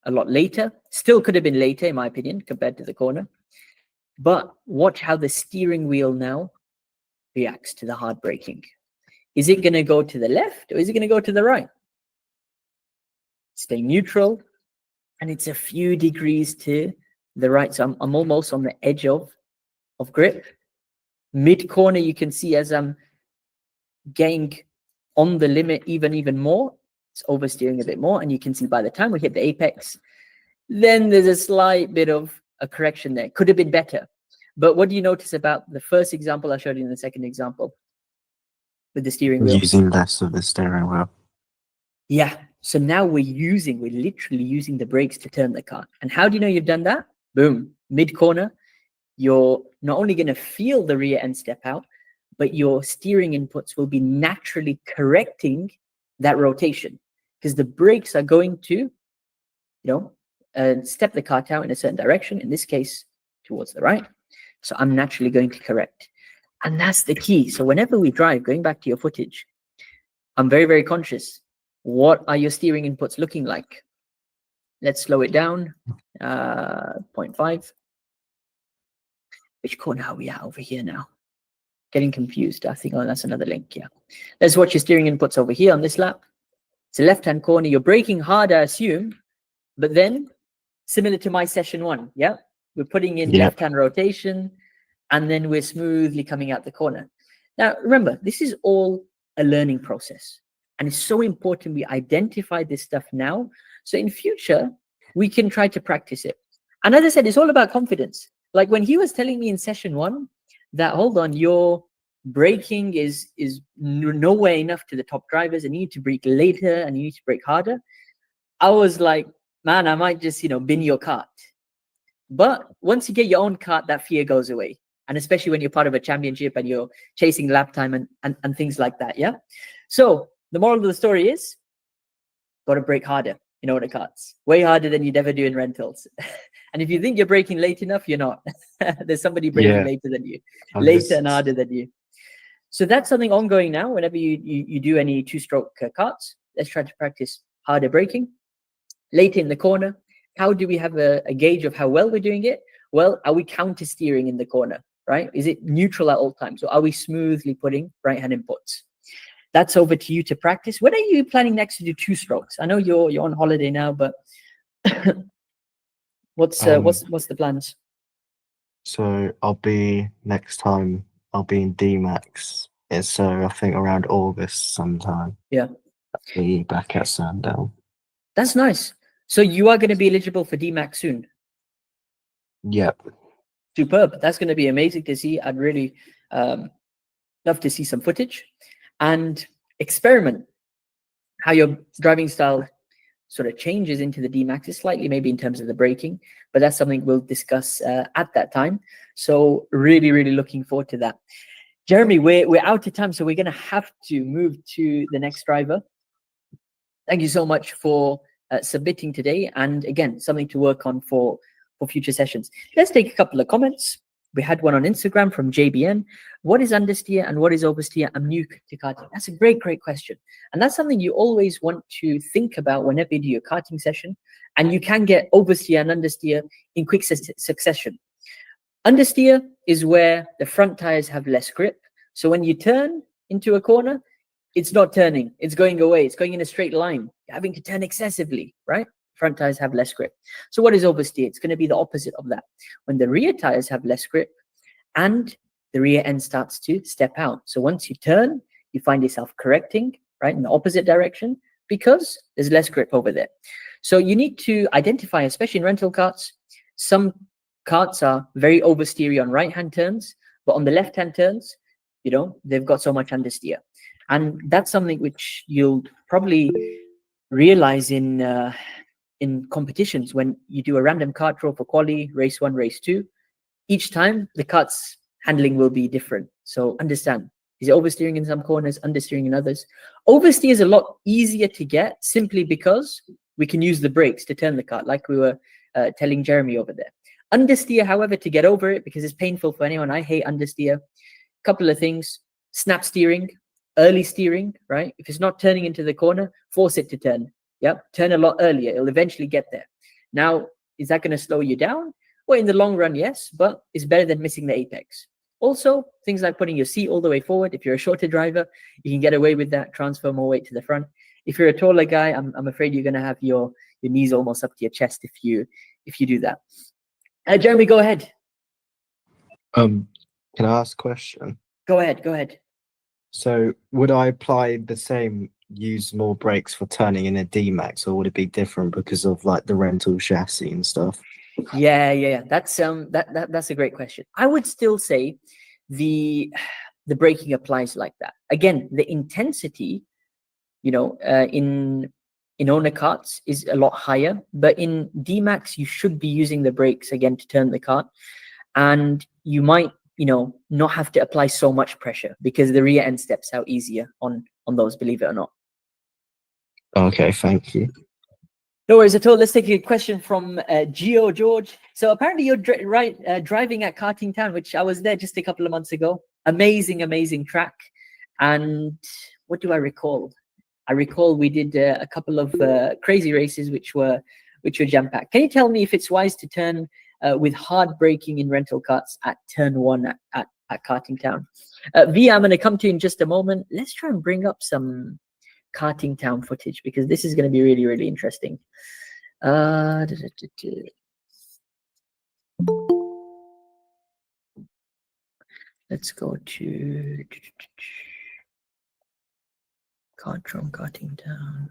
Speaker 1: a lot later. Still could have been later, in my opinion, compared to the corner. But watch how the steering wheel now reacts to the hard braking. Is it going to go to the left or is it going to go to the right? Stay neutral. And it's a few degrees to the right. So I'm almost on the edge of grip. Mid-corner, you can see as I'm getting on the limit even more, it's oversteering a bit more. And you can see by the time we hit the apex, then there's a slight bit of a correction there. Could have been better. But what do you notice about the first example I showed you in the second example with the steering wheel?
Speaker 5: Using less of the steering wheel.
Speaker 1: Yeah. So now we're literally using the brakes to turn the car. And how do you know you've done that? Boom. Mid-corner, you're not only going to feel the rear end step out, but your steering inputs will be naturally correcting that rotation because the brakes are going to, step the kart out in a certain direction, in this case, towards the right. So I'm naturally going to correct. And that's the key. So whenever we drive, going back to your footage, I'm very, very conscious. What are your steering inputs looking like? Let's slow it down. 0.5. Which corner are we at over here now? Getting confused. I think, that's another link. Yeah. Let's watch your steering inputs over here on this lap. It's a left-hand corner. You're braking hard, I assume, but then similar to my session 1. Yeah. We're putting in left-hand rotation, and then we're smoothly coming out the corner. Now, remember, this is all a learning process. And it's so important we identify this stuff now. So in future, we can try to practice it. And as I said, it's all about confidence. Like when he was telling me in session 1 that, hold on, your braking is nowhere enough to the top drivers and you need to brake later and you need to brake harder. I was like, man, I might just, bin your kart. But once you get your own kart, that fear goes away. And especially when you're part of a championship and you're chasing lap time and things like that. Yeah. So the moral of the story is, got to brake harder in order karts, way harder than you'd ever do in rentals. And if you think you're braking late enough, you're not. There's somebody braking
Speaker 5: Yeah.
Speaker 1: later than you,
Speaker 5: I'm
Speaker 1: later
Speaker 5: just-
Speaker 1: and harder than you. So that's something ongoing now. Whenever you do any two-stroke karts, let's try to practice harder braking. Later in the corner, how do we have a gauge of how well we're doing it? Well, are we counter steering in the corner, right? Is it neutral at all times? Or are we smoothly putting right-hand inputs? That's over to you to practice. When are you planning next to do two strokes? I know you're on holiday now, but what's the plans?
Speaker 5: So I'll be next time. I'll be in DMAX. It's I think around August sometime.
Speaker 1: Yeah.
Speaker 5: I'll be back at Sandown.
Speaker 1: That's nice. So you are going to be eligible for DMAX soon.
Speaker 5: Yep.
Speaker 1: Superb. That's going to be amazing to see. I'd really love to see some footage and experiment how your driving style sort of changes into the DMAXs slightly, maybe in terms of the braking, but that's something we'll discuss at that time. So really, really looking forward to that. Jeremy, we're out of time, so we're going to have to move to the next driver. Thank you so much for submitting today, and again, something to work on for future sessions. Let's take a couple of comments. We had one on Instagram from JBN. What is understeer and what is oversteer? I'm new to karting. That's a great question. And that's something you always want to think about whenever you do your karting session. And you can get oversteer and understeer in quick succession. Understeer is where the front tires have less grip. So when you turn into a corner, it's not turning, it's going away, it's going in a straight line. You're having to turn excessively, right? Front tires have less grip. So what is oversteer? It's going to be the opposite of that. When the rear tires have less grip and the rear end starts to step out. So once you turn, you find yourself correcting, right, in the opposite direction because there's less grip over there. So you need to identify, especially in rental karts, some karts are very oversteery on right-hand turns, but on the left-hand turns, you know, they've got so much understeer. And that's something which you'll probably realize in competitions when you do a random kart draw for quali, race 1, race 2. Each time the kart's handling will be different. So understand, is it oversteering in some corners, understeering in others? Oversteer is a lot easier to get simply because we can use the brakes to turn the kart, like we were telling Jeremy over there. Understeer, however, to get over it, because it's painful for anyone. I hate understeer. Couple of things: snap steering, early steering, right? If it's not turning into the corner, force it to turn. Yep, turn a lot earlier. It'll eventually get there. Now, is that going to slow you down? Well, in the long run, yes, but it's better than missing the apex. Also, things like putting your seat all the way forward. If you're a shorter driver, you can get away with that, transfer more weight to the front. If you're a taller guy, I'm afraid you're going to have your knees almost up to your chest if you do that. Jeremy, go ahead.
Speaker 5: Can I ask a question?
Speaker 1: Go ahead.
Speaker 5: So would I apply the same, use more brakes for turning in a D-Max, or would it be different because of like the rental chassis and stuff?
Speaker 1: Yeah. That's a great question. I would still say the braking applies like that. Again, the intensity, you know, in owner karts is a lot higher, but in D-Max you should be using the brakes again to turn the kart, and you might, you know, not have to apply so much pressure because the rear end steps out easier on those, believe it or not.
Speaker 5: Okay, thank you.
Speaker 1: No worries at all. Let's take a question from Geo George. So apparently you're driving at Karting Town, which I was there just a couple of months ago. Amazing track. And what do I recall? I recall we did a couple of crazy races which were jam-packed. Can you tell me if it's wise to turn with hard braking in rental karts at turn 1 at Karting Town? Via, I'm going to come to you in just a moment. Let's try and bring up some Karting Town footage because this is going to be really interesting. Let's go to Karting Town.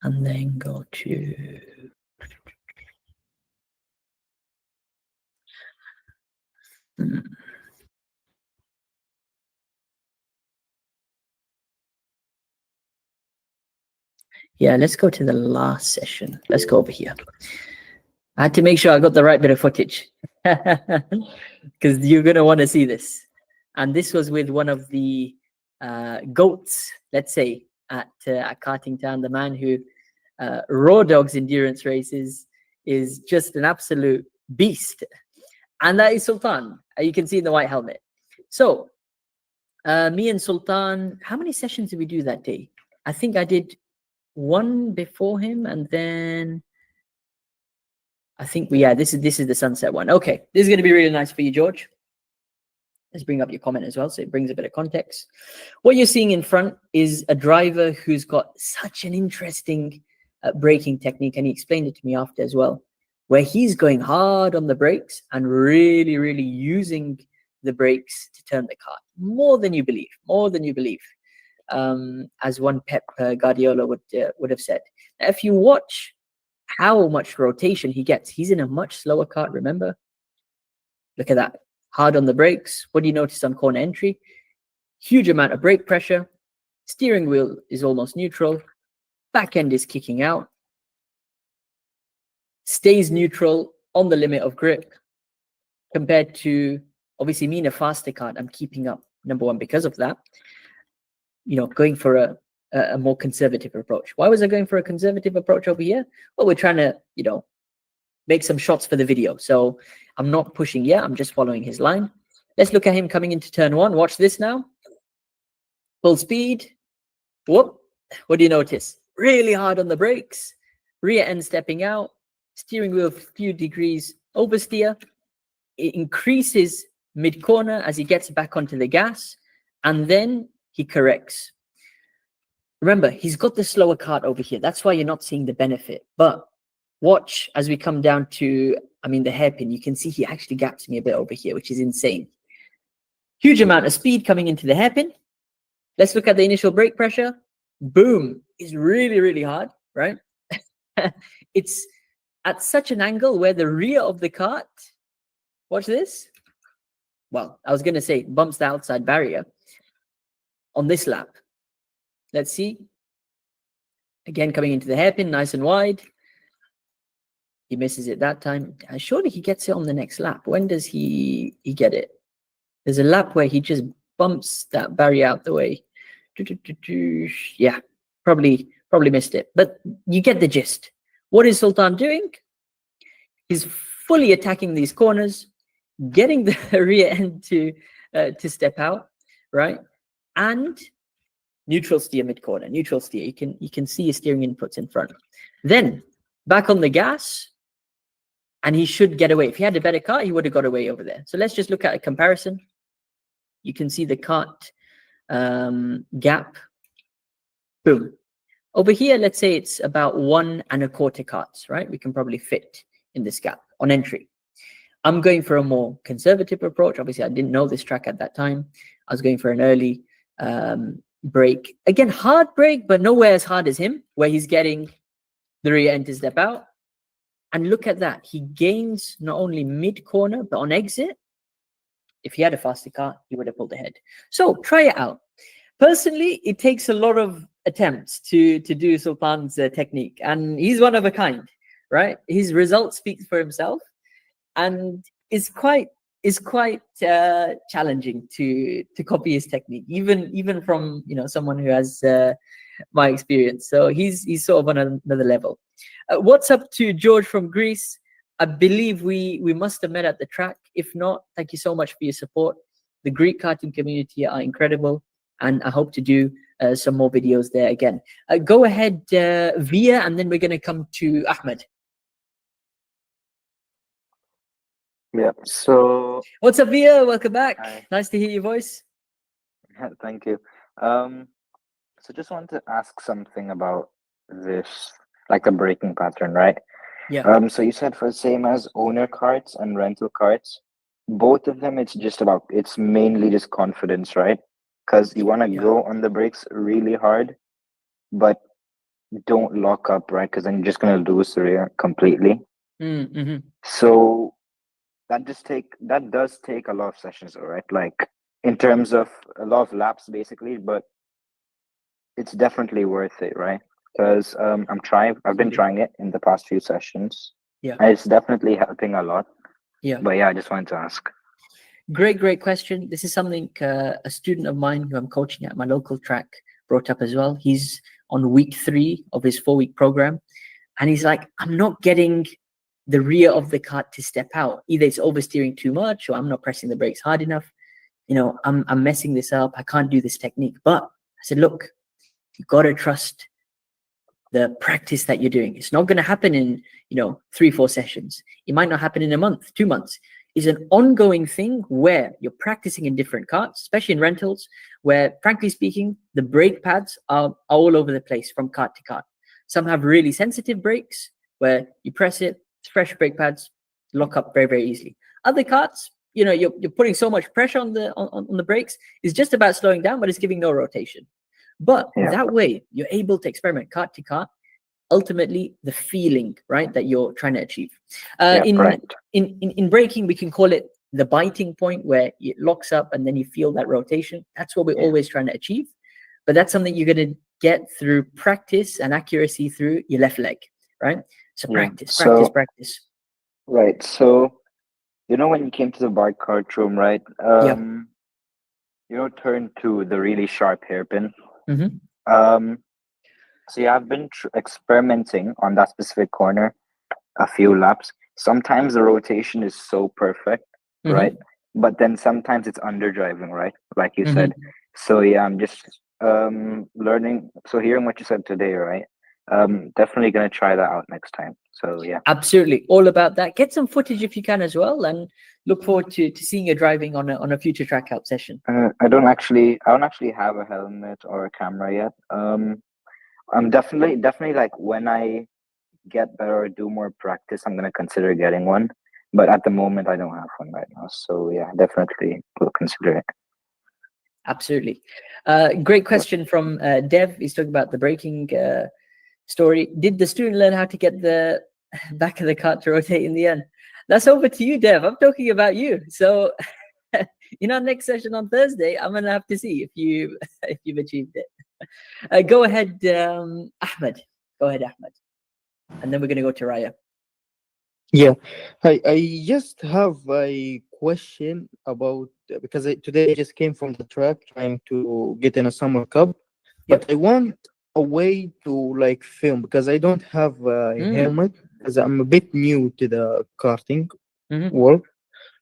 Speaker 1: And then go to yeah, let's go to the last session. Let's go over here. I had to make sure I got the right bit of footage because you're going to want to see this. And this was with one of the goats, let's say, at Karting Town, the man who raw dogs endurance races, is just an absolute beast. And that is Sultan. You can see in the white helmet. So me and Sultan, how many sessions did we do that day? I think I did one before him, and then I think this is the sunset one. Okay, this is going to be really nice for you, George. Let's bring up your comment as well, so it brings a bit of context. What you're seeing in front is a driver who's got such an interesting braking technique, and he explained it to me after as well, where he's going hard on the brakes and really, really using the brakes to turn the car more than you believe, as one Pep Guardiola would have said. Now, if you watch how much rotation he gets, he's in a much slower kart, remember? Look at that. Hard on the brakes. What do you notice on corner entry? Huge amount of brake pressure. Steering wheel is almost neutral. Back end is kicking out. Stays neutral on the limit of grip. Compared to, obviously, me in a faster kart, I'm keeping up, number one, because of that. Going for a more conservative approach. Why was I going for a conservative approach over here? Well, we're trying to, make some shots for the video. So I'm not pushing yet. I'm just following his line. Let's look at him coming into turn one. Watch this now. Full speed. Whoop. What do you notice? Really hard on the brakes. Rear end stepping out. Steering wheel a few degrees oversteer. It increases mid-corner as he gets back onto the gas. And then he corrects. Remember, he's got the slower kart over here. That's why you're not seeing the benefit. But watch as we come down to, the hairpin. You can see he actually gaps me a bit over here, which is insane. Huge amount of speed coming into the hairpin. Let's look at the initial brake pressure. Boom. It's really, really hard, right? It's at such an angle where the rear of the kart, watch this. Well, I was going to say bumps the outside barrier on this lap. Let's see. Again, coming into the hairpin, nice and wide. He misses it that time. Surely he gets it on the next lap. When does he get it? There's a lap where he just bumps that barrier out the way. Yeah, probably missed it. But you get the gist. What is Sultan doing? He's fully attacking these corners, getting the rear end to step out, right? And neutral steer mid-corner, neutral steer. You can see his steering inputs in front. Then back on the gas, and he should get away. If he had a better kart, he would have got away over there. So let's just look at a comparison. You can see the kart gap. Boom. Over here, let's say it's about 1 1/4 karts, right? We can probably fit in this gap on entry. I'm going for a more conservative approach. Obviously, I didn't know this track at that time. I was going for an early brake. Again, hard brake, but nowhere as hard as him, where he's getting the rear end to step out. And look at that. He gains not only mid-corner, but on exit. If he had a faster car, he would have pulled ahead. So try it out. Personally, it takes a lot of attempts to do Sultan's technique. And he's one of a kind, right? His result speaks for himself. And it's quite challenging to copy his technique, even from someone who has my experience. So he's sort of on another level. What's up to George from Greece? I believe we must have met at the track. If not, thank you so much for your support. The Greek karting community are incredible, and I hope to do some more videos there again. Go ahead, Via, and then we're going to come to Ahmed.
Speaker 6: Yeah, so
Speaker 1: What's up, Via? Welcome back.
Speaker 6: Hi.
Speaker 1: Nice to hear your voice.
Speaker 6: Thank you. So just wanted to ask something about this, like the braking pattern, right?
Speaker 1: Yeah.
Speaker 6: So you said for same as owner carts and rental carts, both of them, it's mainly just confidence, right? Because you want to go on the brakes really hard, but don't lock up, right? Because then you're just going to lose the rear completely.
Speaker 1: Mm-hmm.
Speaker 6: So that does take a lot of sessions, all right? Like in terms of a lot of laps, basically, but it's definitely worth it, right? Because I've been trying it in the past few sessions.
Speaker 1: Yeah.
Speaker 6: And it's definitely helping a lot.
Speaker 1: Yeah.
Speaker 6: But yeah, I just wanted to ask.
Speaker 1: Great question. This is something a student of mine who I'm coaching at my local track brought up as well. He's on week 3 of his 4-week program. And he's like, I'm not getting the rear of the kart to step out. Either it's oversteering too much, or I'm not pressing the brakes hard enough. I'm messing this up. I can't do this technique. But I said, look, you got to trust the practice that you're doing. It's not going to happen in 3-4 sessions. It might not happen in a month, 2 months. It's an ongoing thing where you're practicing in different karts, especially in rentals, where, frankly speaking, the brake pads are all over the place from kart to kart. Some have really sensitive brakes where you press it, it's fresh brake pads, lock up very, very easily. Other karts, you're putting so much pressure on the brakes, it's just about slowing down, but it's giving no rotation. But that way, you're able to experiment kart to kart. Ultimately, the feeling, right, that you're trying to achieve. In braking, we can call it the biting point, where it locks up and then you feel that rotation. That's what we're always trying to achieve. But that's something you're going to get through practice and accuracy through your left leg, right? So practice.
Speaker 6: Right. So, when you came to the bar kart room, right? Turn to the really sharp hairpin. So yeah, I've been experimenting on that specific corner a few laps. Sometimes the rotation is so perfect, right? But then sometimes it's underdriving, right? Like you said. So yeah, I'm just learning. So hearing what you said today, right? Definitely gonna try that out next time. So yeah.
Speaker 1: Absolutely. All about that. Get some footage if you can as well, and look forward to seeing you driving on a future track out session.
Speaker 6: I don't actually have a helmet or a camera yet. I'm definitely like, when I get better or do more practice, I'm gonna consider getting one. But at the moment, I don't have one right now. So yeah, definitely will consider it.
Speaker 1: Absolutely. Great question from Dev. He's talking about the braking story. Did the student learn how to get the back of the kart to rotate in the end? That's over to you, Dev. I'm talking about you. So next session on Thursday, I'm gonna have to see if you've achieved it. Go ahead, Ahmed. Go ahead, Ahmed. And then we're going to go to Raya.
Speaker 7: Yeah, I just have a question about, because today I just came from the track trying to get in a summer cup, but I want a way to film, because I don't have a helmet, because I'm a bit new to the karting world.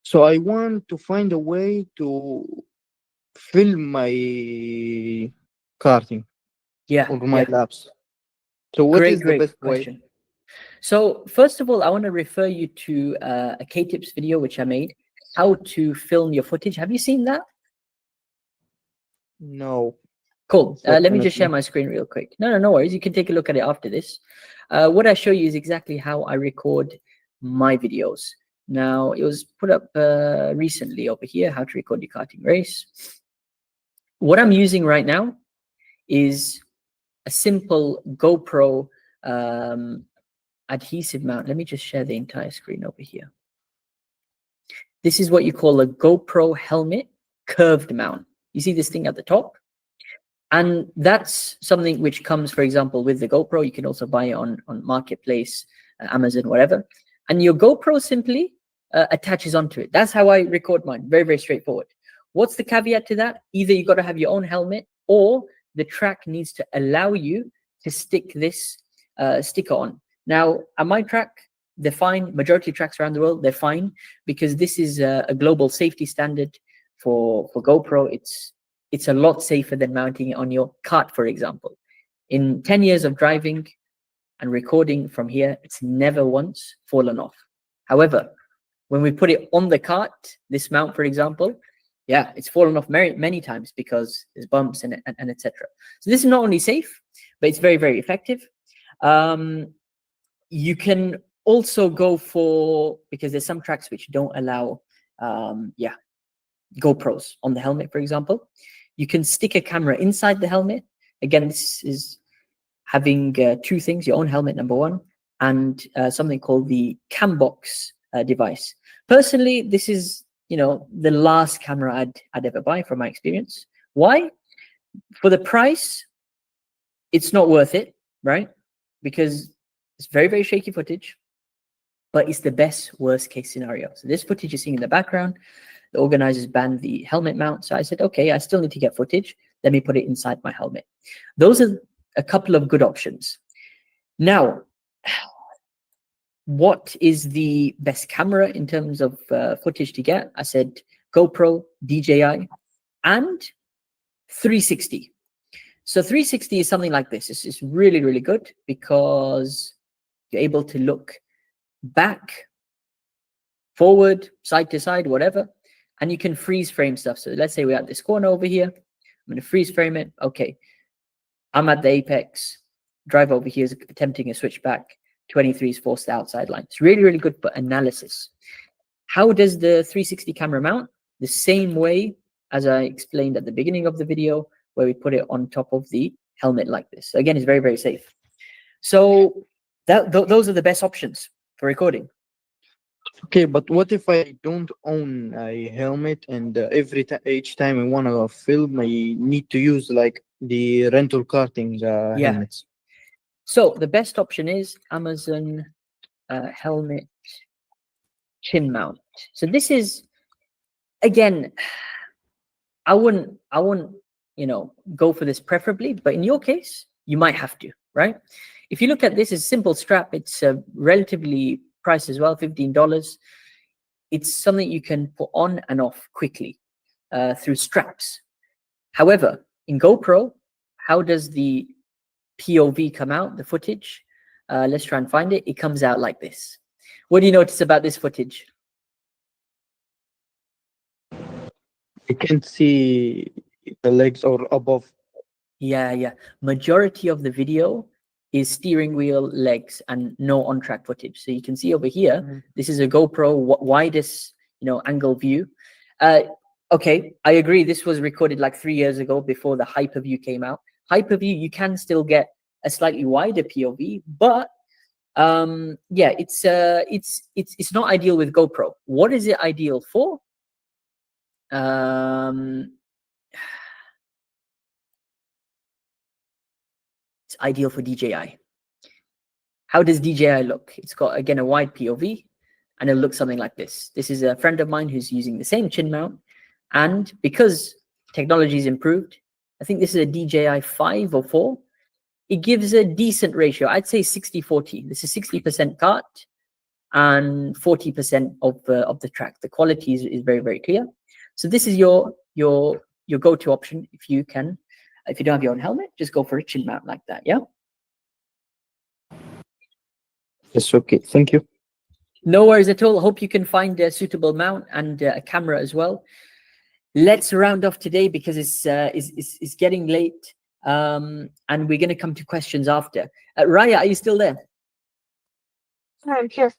Speaker 7: So I want to find a way to film my karting or my laps. So what is the best
Speaker 1: question.
Speaker 7: way?
Speaker 1: So first of all, I want to refer you to a KTips video which I made, how to film your footage. Have you seen that?
Speaker 7: No.
Speaker 1: Cool. Let me just share my screen real quick. No worries. You can take a look at it after this. What I show you is exactly how I record my videos. Now, it was put up recently over here, how to record your karting race. What I'm using right now is a simple GoPro adhesive mount. Let me just share the entire screen over here. This is what you call a GoPro helmet curved mount. You see this thing at the top? And that's something which comes, for example, with the GoPro. You can also buy it on Marketplace, Amazon, whatever. And your GoPro simply attaches onto it. That's how I record mine. Very, very straightforward. What's the caveat to that? Either you got to have your own helmet, or the track needs to allow you to stick this sticker on. Now, at my track, they're fine. Majority of tracks around the world, they're fine, because this is a global safety standard for GoPro. It's a lot safer than mounting it on your kart, for example. In 10 years of driving and recording from here, it's never once fallen off. However, when we put it on the kart, this mount, for example, yeah, it's fallen off many times because there's bumps and etc. So this is not only safe, but it's very, very effective. You can also go for, because there's some tracks which don't allow GoPros on the helmet, for example. You can stick a camera inside the helmet. Again, this is having 2 things: your own helmet, number 1, and something called the Cambox device. Personally, this is the last camera I'd ever buy, from my experience. Why? For the price, it's not worth it, right? Because it's very, very shaky footage. but it's the best worst case scenario. So this footage you're seeing in the background, the organizers banned the helmet mount. So I said, okay, I still need to get footage. Let me put it inside my helmet. Those are a couple of good options. Now, what is the best camera in terms of footage to get? I said GoPro, DJI, and 360. So 360 is something like this. It's really, really good because you're able to look back, forward, side to side, whatever, and you can freeze frame stuff. So let's say we're at this corner over here. I'm going to freeze frame it. Okay, I'm at the apex. Driver over here is attempting a switchback. 23 is forced outside line. It's really, really good for analysis. How does the 360 camera mount? The same way as I explained at the beginning of the video, where we put it on top of the helmet like this. So again, it's very, very safe. So those are the best options for recording.
Speaker 7: Okay, but what if I don't own a helmet and each time I want to film, I need to use like the rental karting helmets?
Speaker 1: So the best option is Amazon helmet chin mount. So this is, again, I wouldn't go for this preferably, but in your case, you might have to, right? If you look at this, it's a simple strap. It's relatively priced as well, $15. It's something you can put on and off quickly through straps. However, in GoPro, how does the POV come out, the footage? Let's try and find it. It comes out like this. What do you notice about this footage?
Speaker 7: I can't see the legs or above.
Speaker 1: Yeah. Majority of the video is steering wheel, legs, and no on-track footage. So you can see over here, this is a GoPro widest, angle view. Okay, I agree. This was recorded like 3 years ago before the Hyperview came out. Hyperview, you can still get a slightly wider POV, but yeah, it's not ideal with GoPro. What is it ideal for? It's ideal for DJI. How does DJI look? It's got, again, a wide POV, and it'll look something like this. This is a friend of mine who's using the same chin mount, and because technology's improved, I think this is a DJI 5 or 4. It gives a decent ratio. I'd say 60-40. This is 60% kart and 40% of the track. The quality is very, very clear. So this is your go-to option if you can. If you don't have your own helmet, just go for a chin mount like that. Yeah.
Speaker 7: Yes. Okay. Thank you.
Speaker 1: No worries at all. Hope you can find a suitable mount and a camera as well. Let's round off today because it's getting late. And we're going to come to questions after. Raya, are you still there?
Speaker 4: I'm here.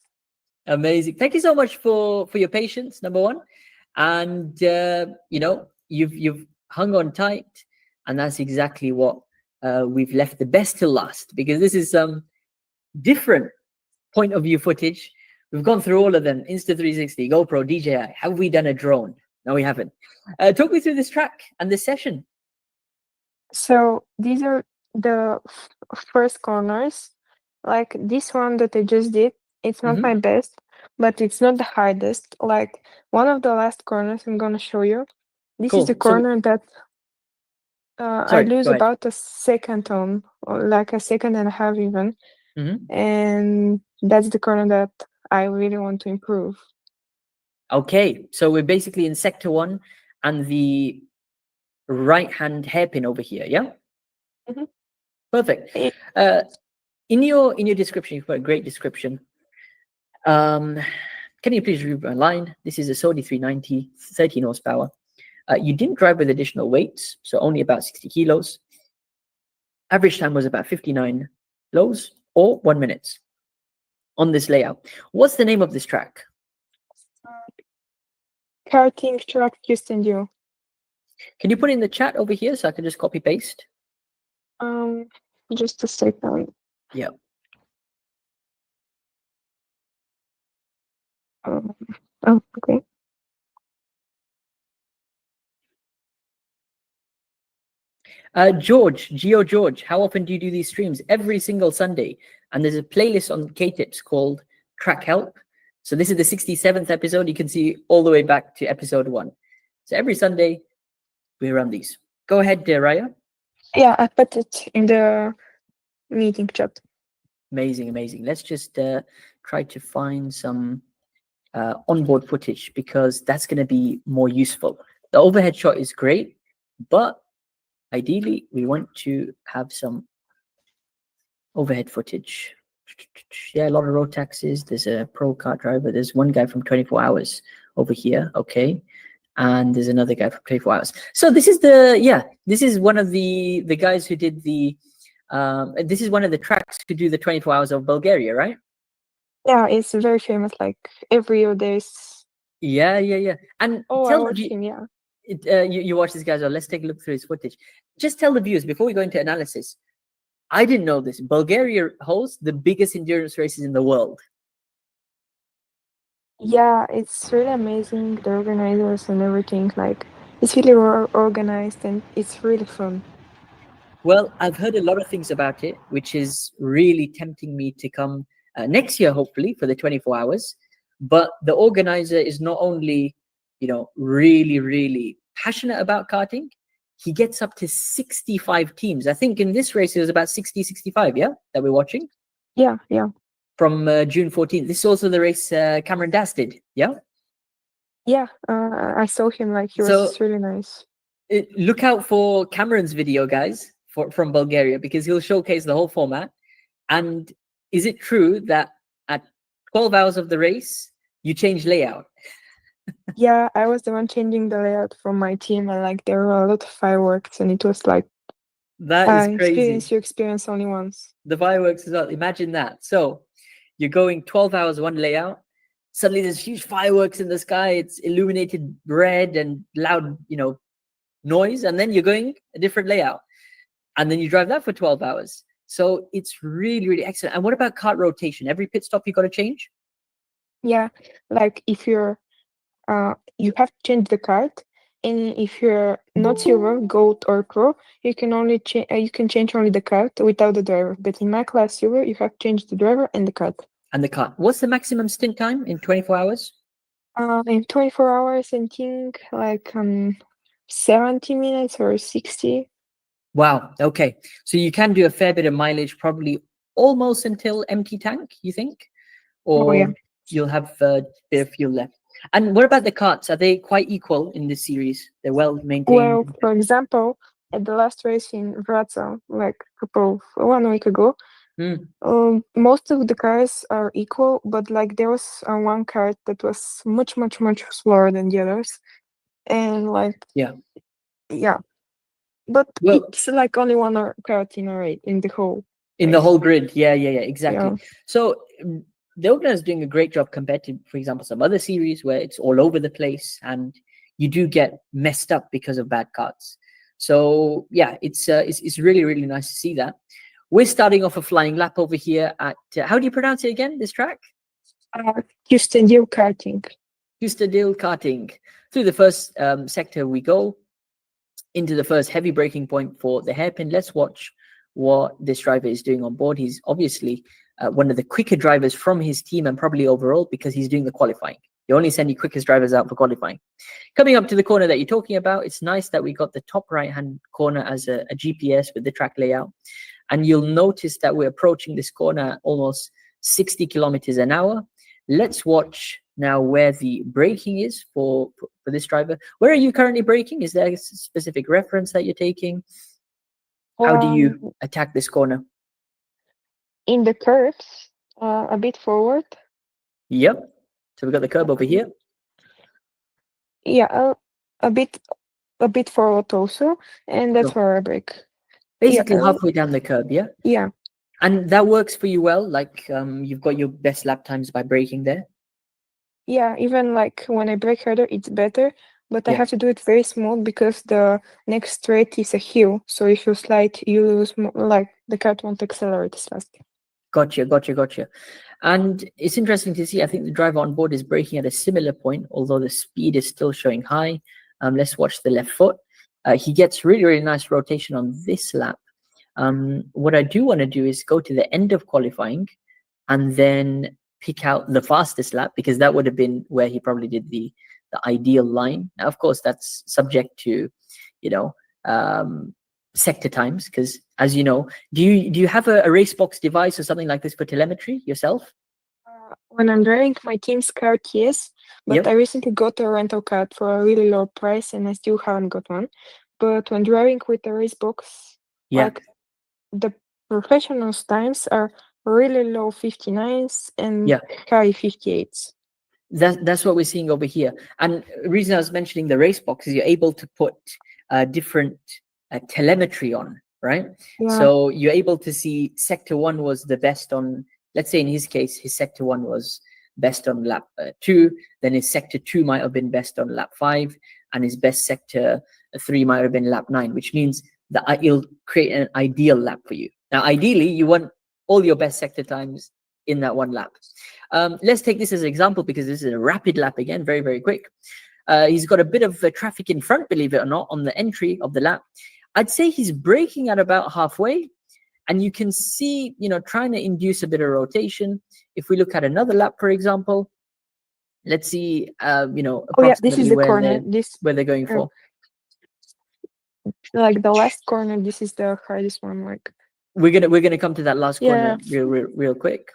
Speaker 1: Amazing. Thank you so much for your patience, number one. And you've hung on tight, and that's exactly what we've left the best till last, because this is some different point of view footage. We've gone through all of them: Insta360, GoPro, DJI. Have we done a drone? No, we haven't. Talk me through this track and this session.
Speaker 4: So these are the first corners. Like this one that I just did, it's not my best, but it's not the hardest. Like one of the last corners I'm gonna show you. This is the corner that I lose about a second on, or like a second and a half even. And that's the corner that I really want to improve.
Speaker 1: Okay, so we're basically in sector 1 and the right-hand hairpin over here, yeah? Perfect. In your description, you've got a great description. Can you please read my line? This is a Sony 390, 13 horsepower. You didn't drive with additional weights, so only about 60 kilos. Average time was about 59 lows or 1 minute on this layout. What's the name of this track?
Speaker 4: Karting Kyustendil.
Speaker 1: Can you put it in the chat over here so I can just copy paste?
Speaker 4: Just a second.
Speaker 1: Yeah.
Speaker 4: Oh, okay.
Speaker 1: George, how often do you do these streams? Every single Sunday. And there's a playlist on KTips called Track Help. So this is the 67th episode. You can see all the way back to episode 1. So every Sunday, we run these. Go ahead, Raya.
Speaker 4: Yeah, I put it in the meeting chat.
Speaker 1: Amazing, amazing. Let's just try to find some onboard footage, because that's going to be more useful. The overhead shot is great, but ideally we want to have some overhead footage. Yeah, a lot of road taxis. There's a pro kart driver. There's one guy from 24 Hours over here. Okay. And there's another guy from 24 Hours. So this is this is one of the guys who did the this is one of the tracks to do the 24 Hours of Bulgaria, right?
Speaker 4: Yeah, it's very famous. Like every year there's.
Speaker 1: Yeah. And
Speaker 4: Oh, I
Speaker 1: tell
Speaker 4: watched him. Yeah.
Speaker 1: you watch this guy. So let's take a look through his footage. Just tell the viewers before we go into analysis. I didn't know this. Bulgaria hosts the biggest endurance races in the world.
Speaker 4: Yeah, it's really amazing. The organizers and everything. Like it's really organized and it's really fun.
Speaker 1: Well, I've heard a lot of things about it, which is really tempting me to come next year, hopefully, for the 24 Hours. But the organizer is not only, really, really passionate about karting. He gets up to 65 teams. I think in this race, it was about 60, 65, yeah, that we're watching
Speaker 4: Yeah.
Speaker 1: from June 14th. This is also the race Cameron Das did, yeah?
Speaker 4: Yeah, I saw him. Like he was really nice.
Speaker 1: Look out for Cameron's video, guys, from Bulgaria, because he'll showcase the whole format. And is it true that at 12 hours of the race, you change layout?
Speaker 4: Yeah, I was the one changing the layout from my team, and like there were a lot of fireworks, and it was like
Speaker 1: That is crazy.
Speaker 4: you experience only once.
Speaker 1: The fireworks as well. Imagine that. So you're going 12 hours one layout. Suddenly there's huge fireworks in the sky. It's illuminated red and loud, noise. And then you're going a different layout. And then you drive that for 12 hours. So it's really, really excellent. And what about kart rotation? Every pit stop you got to change?
Speaker 4: Yeah, like if you're you have to change the kart, and if you're not silver, gold, or pro, you can only you can change only the kart without the driver. But in my class silver, you have to change the driver and the kart.
Speaker 1: And the kart. What's the maximum stint time in 24 hours?
Speaker 4: In 24 hours, I think like 70 minutes or 60.
Speaker 1: Wow. Okay. So you can do a fair bit of mileage, probably almost until empty tank, you think? Or
Speaker 4: yeah.
Speaker 1: You'll have a bit of fuel left. And what about the karts? Are they quite equal in this series? They're well maintained?
Speaker 4: Well, for example, at the last race in Wrocław, like 1 week ago, most of the cars are equal, but like there was one kart that was much slower than the others, and like yeah, but it's like only one kart in the whole
Speaker 1: the whole grid. Yeah, exactly. Yeah. So the organizer is doing a great job compared to, for example, some other series where it's all over the place and you do get messed up because of bad karts. So yeah, it's really, really nice to see that. We're starting off a flying lap over here at, how do you pronounce it again, this track?
Speaker 4: Kyustendil Karting.
Speaker 1: Kyustendil Karting. Through the first sector we go, into the first heavy braking point for the hairpin. Let's watch what this driver is doing on board. He's obviously one of the quicker drivers from his team and probably overall, because he's doing the qualifying. You only send your quickest drivers out for qualifying. Coming up to the corner that you're talking about, it's nice that we got the top right-hand corner as a GPS with the track layout. And you'll notice that we're approaching this corner at almost 60 kilometers an hour. Let's watch now where the braking is for this driver. Where are you currently braking? Is there a specific reference that you're taking? How do you attack this corner?
Speaker 4: In the curves, a bit forward.
Speaker 1: Yep. So we've got the curb over here.
Speaker 4: Yeah, a bit forward also, and that's where I brake.
Speaker 1: Basically halfway down the curb, yeah?
Speaker 4: Yeah.
Speaker 1: And that works for you well? Like you've got your best lap times by braking there?
Speaker 4: Yeah, even like when I brake harder, it's better. But I have to do it very smooth because the next straight is a hill. So if you slide, you lose, like the kart won't accelerate as fast.
Speaker 1: Gotcha. And it's interesting to see, I think the driver on board is braking at a similar point, although the speed is still showing high. Let's watch the left foot. He gets really, really nice rotation on this lap. What I do want to do is go to the end of qualifying and then pick out the fastest lap, because that would have been where he probably did the ideal line. Now, of course, that's subject to, you know, sector times, because as you know, do you have a race box device or something like this for telemetry yourself?
Speaker 4: When I'm driving my team's car, yes, but
Speaker 1: Yep.
Speaker 4: I recently got a rental card for a really low price, and I still haven't got one. But when driving with a race box,
Speaker 1: Yeah.
Speaker 4: like the professionals' times are really low 59s and
Speaker 1: Yeah.
Speaker 4: high 58s.
Speaker 1: That's what we're seeing over here. And the reason I was mentioning the race box is you're able to put different telemetry on, right?
Speaker 4: Yeah.
Speaker 1: So you're able to see sector 1 was the best on, let's say in his case, his sector 1 was best on lap 2, then his sector 2 might have been best on lap 5, and his best sector 3 might have been lap 9, which means that it'll create an ideal lap for you. Now, ideally, you want all your best sector times in that one lap. Let's take this as an example, because this is a rapid lap again, very, very quick. He's got a bit of traffic in front, believe it or not, on the entry of the lap. I'd say he's braking at about halfway, and you can see, you know, trying to induce a bit of rotation. If we look at another lap, for example, let's see, you know,
Speaker 4: Oh yeah, this is
Speaker 1: approximately
Speaker 4: the
Speaker 1: where
Speaker 4: corner. This
Speaker 1: they're going for.
Speaker 4: like the last corner. This is the hardest one. Like
Speaker 1: We're gonna come to that last corner
Speaker 4: Yeah.
Speaker 1: real quick.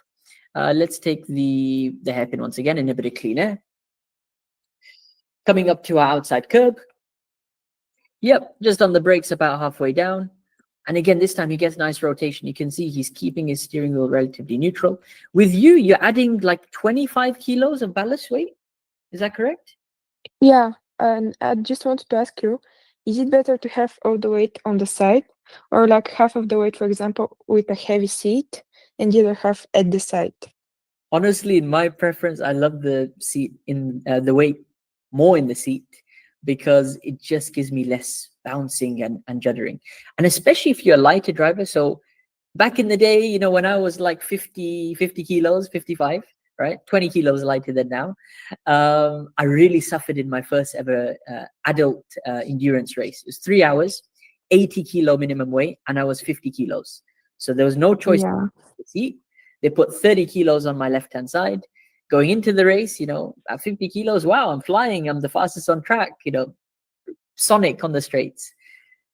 Speaker 1: Let's take the hairpin once again in a bit of clean air. Coming up to our outside curb. Yep, just on the brakes about halfway down. And again, this time he gets nice rotation. You can see he's keeping his steering wheel relatively neutral. With you, you're adding like 25 kilos of ballast weight. Is that correct?
Speaker 4: Yeah, and I just wanted to ask you, is it better to have all the weight on the side, or like half of the weight, for example, with a heavy seat, and the other half at the side?
Speaker 1: Honestly, in my preference, I love the seat in the weight more in the seat, because it just gives me less bouncing and juddering. And especially if you're a lighter driver. So back in the day, you know, when I was like 50 kilos, 55, right? 20 kilos lighter than now. I really suffered in my first ever adult endurance race. It was 3 hours, 80 kilo minimum weight, and I was 50 kilos. So there was no choice
Speaker 4: Yeah.
Speaker 1: to seat. They put 30 kilos on my left-hand side. Going into the race, you know, at 50 kilos, wow, I'm flying. I'm the fastest on track, you know, Sonic on the straights.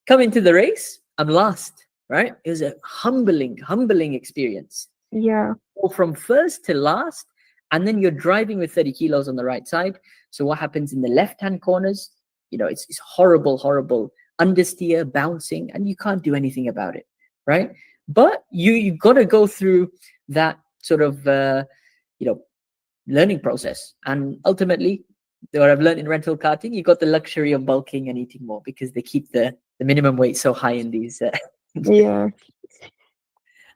Speaker 1: Come into the race, I'm last, right? It was a humbling experience.
Speaker 4: Yeah.
Speaker 1: Go from first to last, and then you're driving with 30 kilos on the right side. So what happens in the left-hand corners? You know, it's horrible understeer, bouncing, and you can't do anything about it, right? But you got to go through that sort of you know, learning process, and ultimately, what I've learned in rental karting, you got the luxury of bulking and eating more, because they keep the minimum weight so high in these.
Speaker 4: Yeah.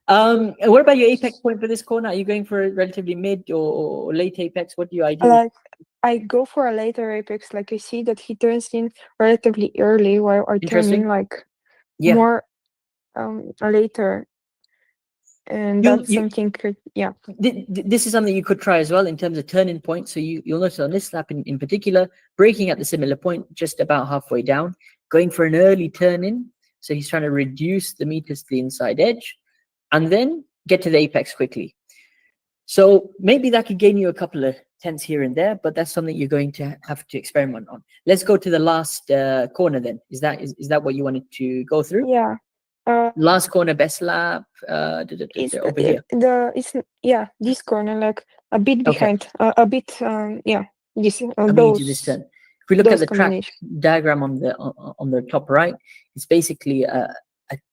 Speaker 1: What about your apex point for this corner? Are you going for a relatively mid or late apex? What do you ideally?
Speaker 4: Like I go for a later apex. Like I see that he turns in relatively early, while I turn
Speaker 1: Interesting.
Speaker 4: in like
Speaker 1: Yeah.
Speaker 4: more later. And that's something, yeah.
Speaker 1: This is something you could try as well in terms of turning point. So you'll notice on this lap in particular, braking at the similar point, just about halfway down, going for an early turn in. So he's trying to reduce the meters to the inside edge, and then get to the apex quickly. So maybe that could gain you a couple of tenths here and there, but that's something you're going to have to experiment on. Let's go to the last corner then. Is that what you wanted to go through?
Speaker 4: Yeah.
Speaker 1: Last corner, best lap,
Speaker 4: It's
Speaker 1: over here.
Speaker 4: This corner, like a bit
Speaker 1: Okay.
Speaker 4: behind, a bit this
Speaker 1: Coming into this turn. If we look at
Speaker 4: those
Speaker 1: the track
Speaker 4: combination.
Speaker 1: diagram on the top right, it's basically a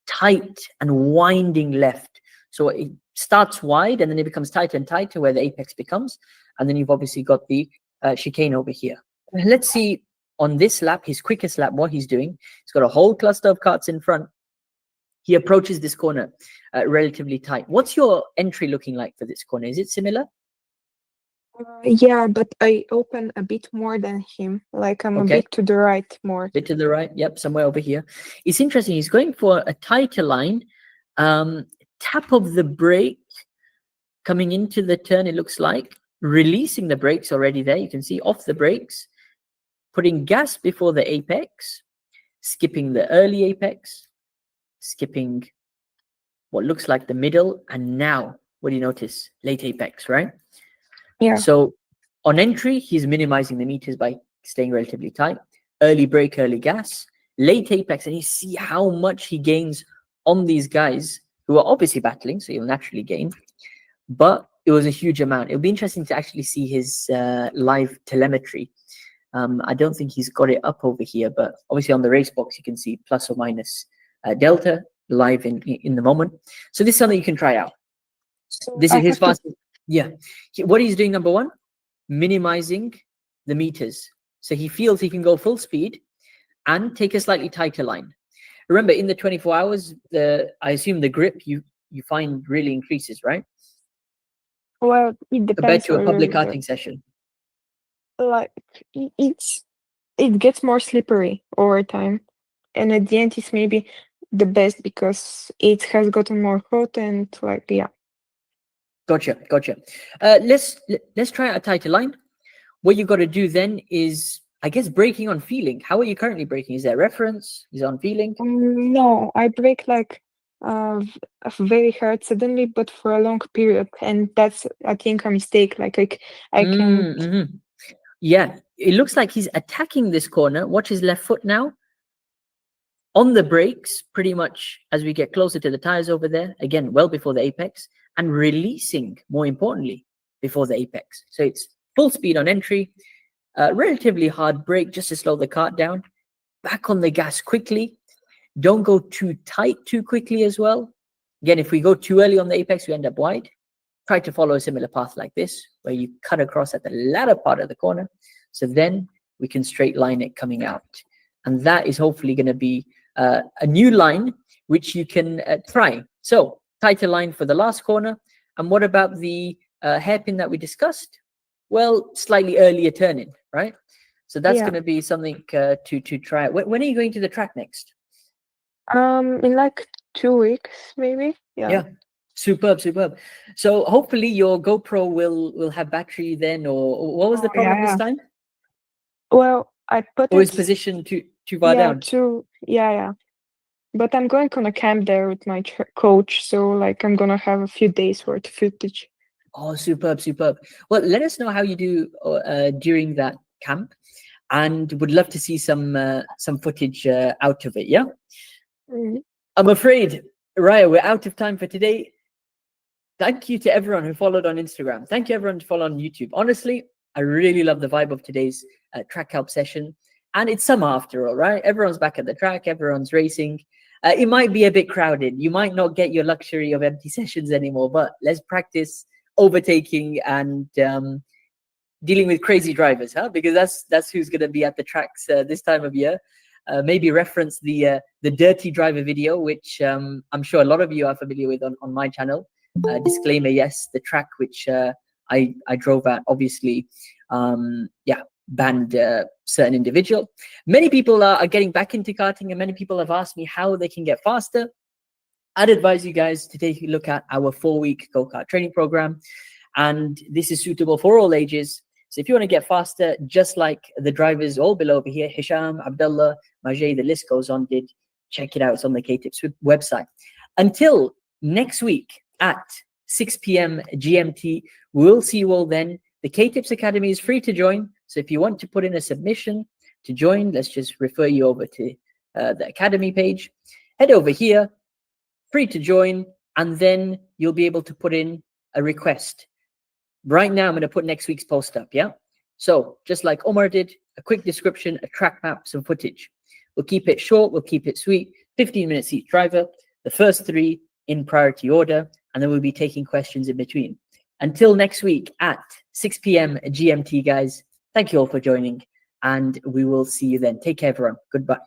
Speaker 1: tight and winding left. So it starts wide, and then it becomes tighter and tighter where the apex becomes, and then you've obviously got the chicane over here. Let's see on this lap, his quickest lap, what he's doing. He's got a whole cluster of karts in front. He approaches this corner relatively tight. What's your entry looking like for this corner? Is it similar?
Speaker 4: Yeah, but I open a bit more than him. Like I'm a
Speaker 1: Okay.
Speaker 4: bit to the right more.
Speaker 1: Bit to the right, yep, somewhere over here. It's interesting. He's going for a tighter line. Tap of the brake coming into the turn, it looks like. Releasing the brakes already there. You can see off the brakes. Putting gas before the apex. Skipping the early apex. Skipping what looks like the middle. And now, what do you notice? Late apex, right?
Speaker 4: Yeah.
Speaker 1: So on entry, he's minimizing the meters by staying relatively tight. Early brake, early gas, late apex, and you see how much he gains on these guys who are obviously battling, so he'll naturally gain. But it was a huge amount. It'll be interesting to actually see his live telemetry. I don't think he's got it up over here, but obviously on the race box, you can see plus or minus delta live in the moment. So this is something you can try out.
Speaker 4: So
Speaker 1: This
Speaker 4: I
Speaker 1: is his
Speaker 4: have to-
Speaker 1: fastest. Yeah. What he's doing, number one, minimizing the meters. So he feels he can go full speed and take a slightly tighter line. Remember, in the 24 hours, I assume the grip you find really increases, right?
Speaker 4: Well, it
Speaker 1: Compared
Speaker 4: depends
Speaker 1: to a
Speaker 4: where
Speaker 1: public
Speaker 4: you're
Speaker 1: karting session.
Speaker 4: like it gets more slippery over time, and at the end it's maybe the best because it has gotten more hot and like yeah.
Speaker 1: Gotcha. Let's try out a tighter line. What you got to do then is, I guess, braking on feeling. How are you currently braking? Is there reference? Is it on feeling?
Speaker 4: No, I break like very hard suddenly, but for a long period, and that's I think a mistake. Like I can.
Speaker 1: Mm-hmm. Yeah, it looks like he's attacking this corner. Watch his left foot now. On the brakes, pretty much as we get closer to the tires over there, again, well before the apex, and releasing, more importantly, before the apex. So it's full speed on entry, relatively hard brake just to slow the kart down, back on the gas quickly. Don't go too tight too quickly as well. Again, if we go too early on the apex, we end up wide. Try to follow a similar path like this, where you cut across at the latter part of the corner. So then we can straight line it coming out. And that is hopefully going to be a new line, which you can try. So tighter line for the last corner. And what about the hairpin that we discussed? Well, slightly earlier turning, right? So that's going to be something to try. When are you going to the track next?
Speaker 4: In like 2 weeks, maybe.
Speaker 1: Yeah. Superb. So hopefully your GoPro will have battery then, or what was the problem this time?
Speaker 4: Well, I put
Speaker 1: Or is
Speaker 4: it
Speaker 1: positioned too far down?
Speaker 4: yeah. But I'm going on a camp there with my coach, so like I'm gonna have a few days worth of footage.
Speaker 1: Oh, superb. Well, let us know how you do during that camp, and would love to see some footage out of it. Yeah.
Speaker 4: Mm.
Speaker 1: I'm afraid, Raya, we're out of time for today. Thank you to everyone who followed on Instagram. Thank you everyone to follow on YouTube. Honestly, I really love the vibe of today's track help session. And it's summer after all, right? Everyone's back at the track. Everyone's racing. It might be a bit crowded. You might not get your luxury of empty sessions anymore, but let's practice overtaking and dealing with crazy drivers, huh? Because that's who's going to be at the tracks this time of year. Maybe reference the Dirty Driver video, which I'm sure a lot of you are familiar with on my channel. Disclaimer, yes, the track which I drove at, obviously, banned certain individual. Many people are getting back into karting, and many people have asked me how they can get faster. I'd advise you guys to take a look at our 4-week go-kart training program, and this is suitable for all ages. So if you want to get faster, just like the drivers all below over here, Hisham, Abdullah, Majay, the list goes on, check it out. It's on the KTips website. Until next week at 6 p.m. GMT, we'll see you all then. The KTips Academy is free to join. So if you want to put in a submission to join, let's just refer you over to the Academy page. Head over here, free to join, and then you'll be able to put in a request. Right now, I'm going to put next week's post up, yeah? So just like Omar did, a quick description, a track map, some footage. We'll keep it short, we'll keep it sweet, 15 minutes each driver, the first 3 in priority order, and then we'll be taking questions in between. Until next week at 6 p.m. GMT, guys, thank you all for joining, and we will see you then. Take care, everyone. Goodbye.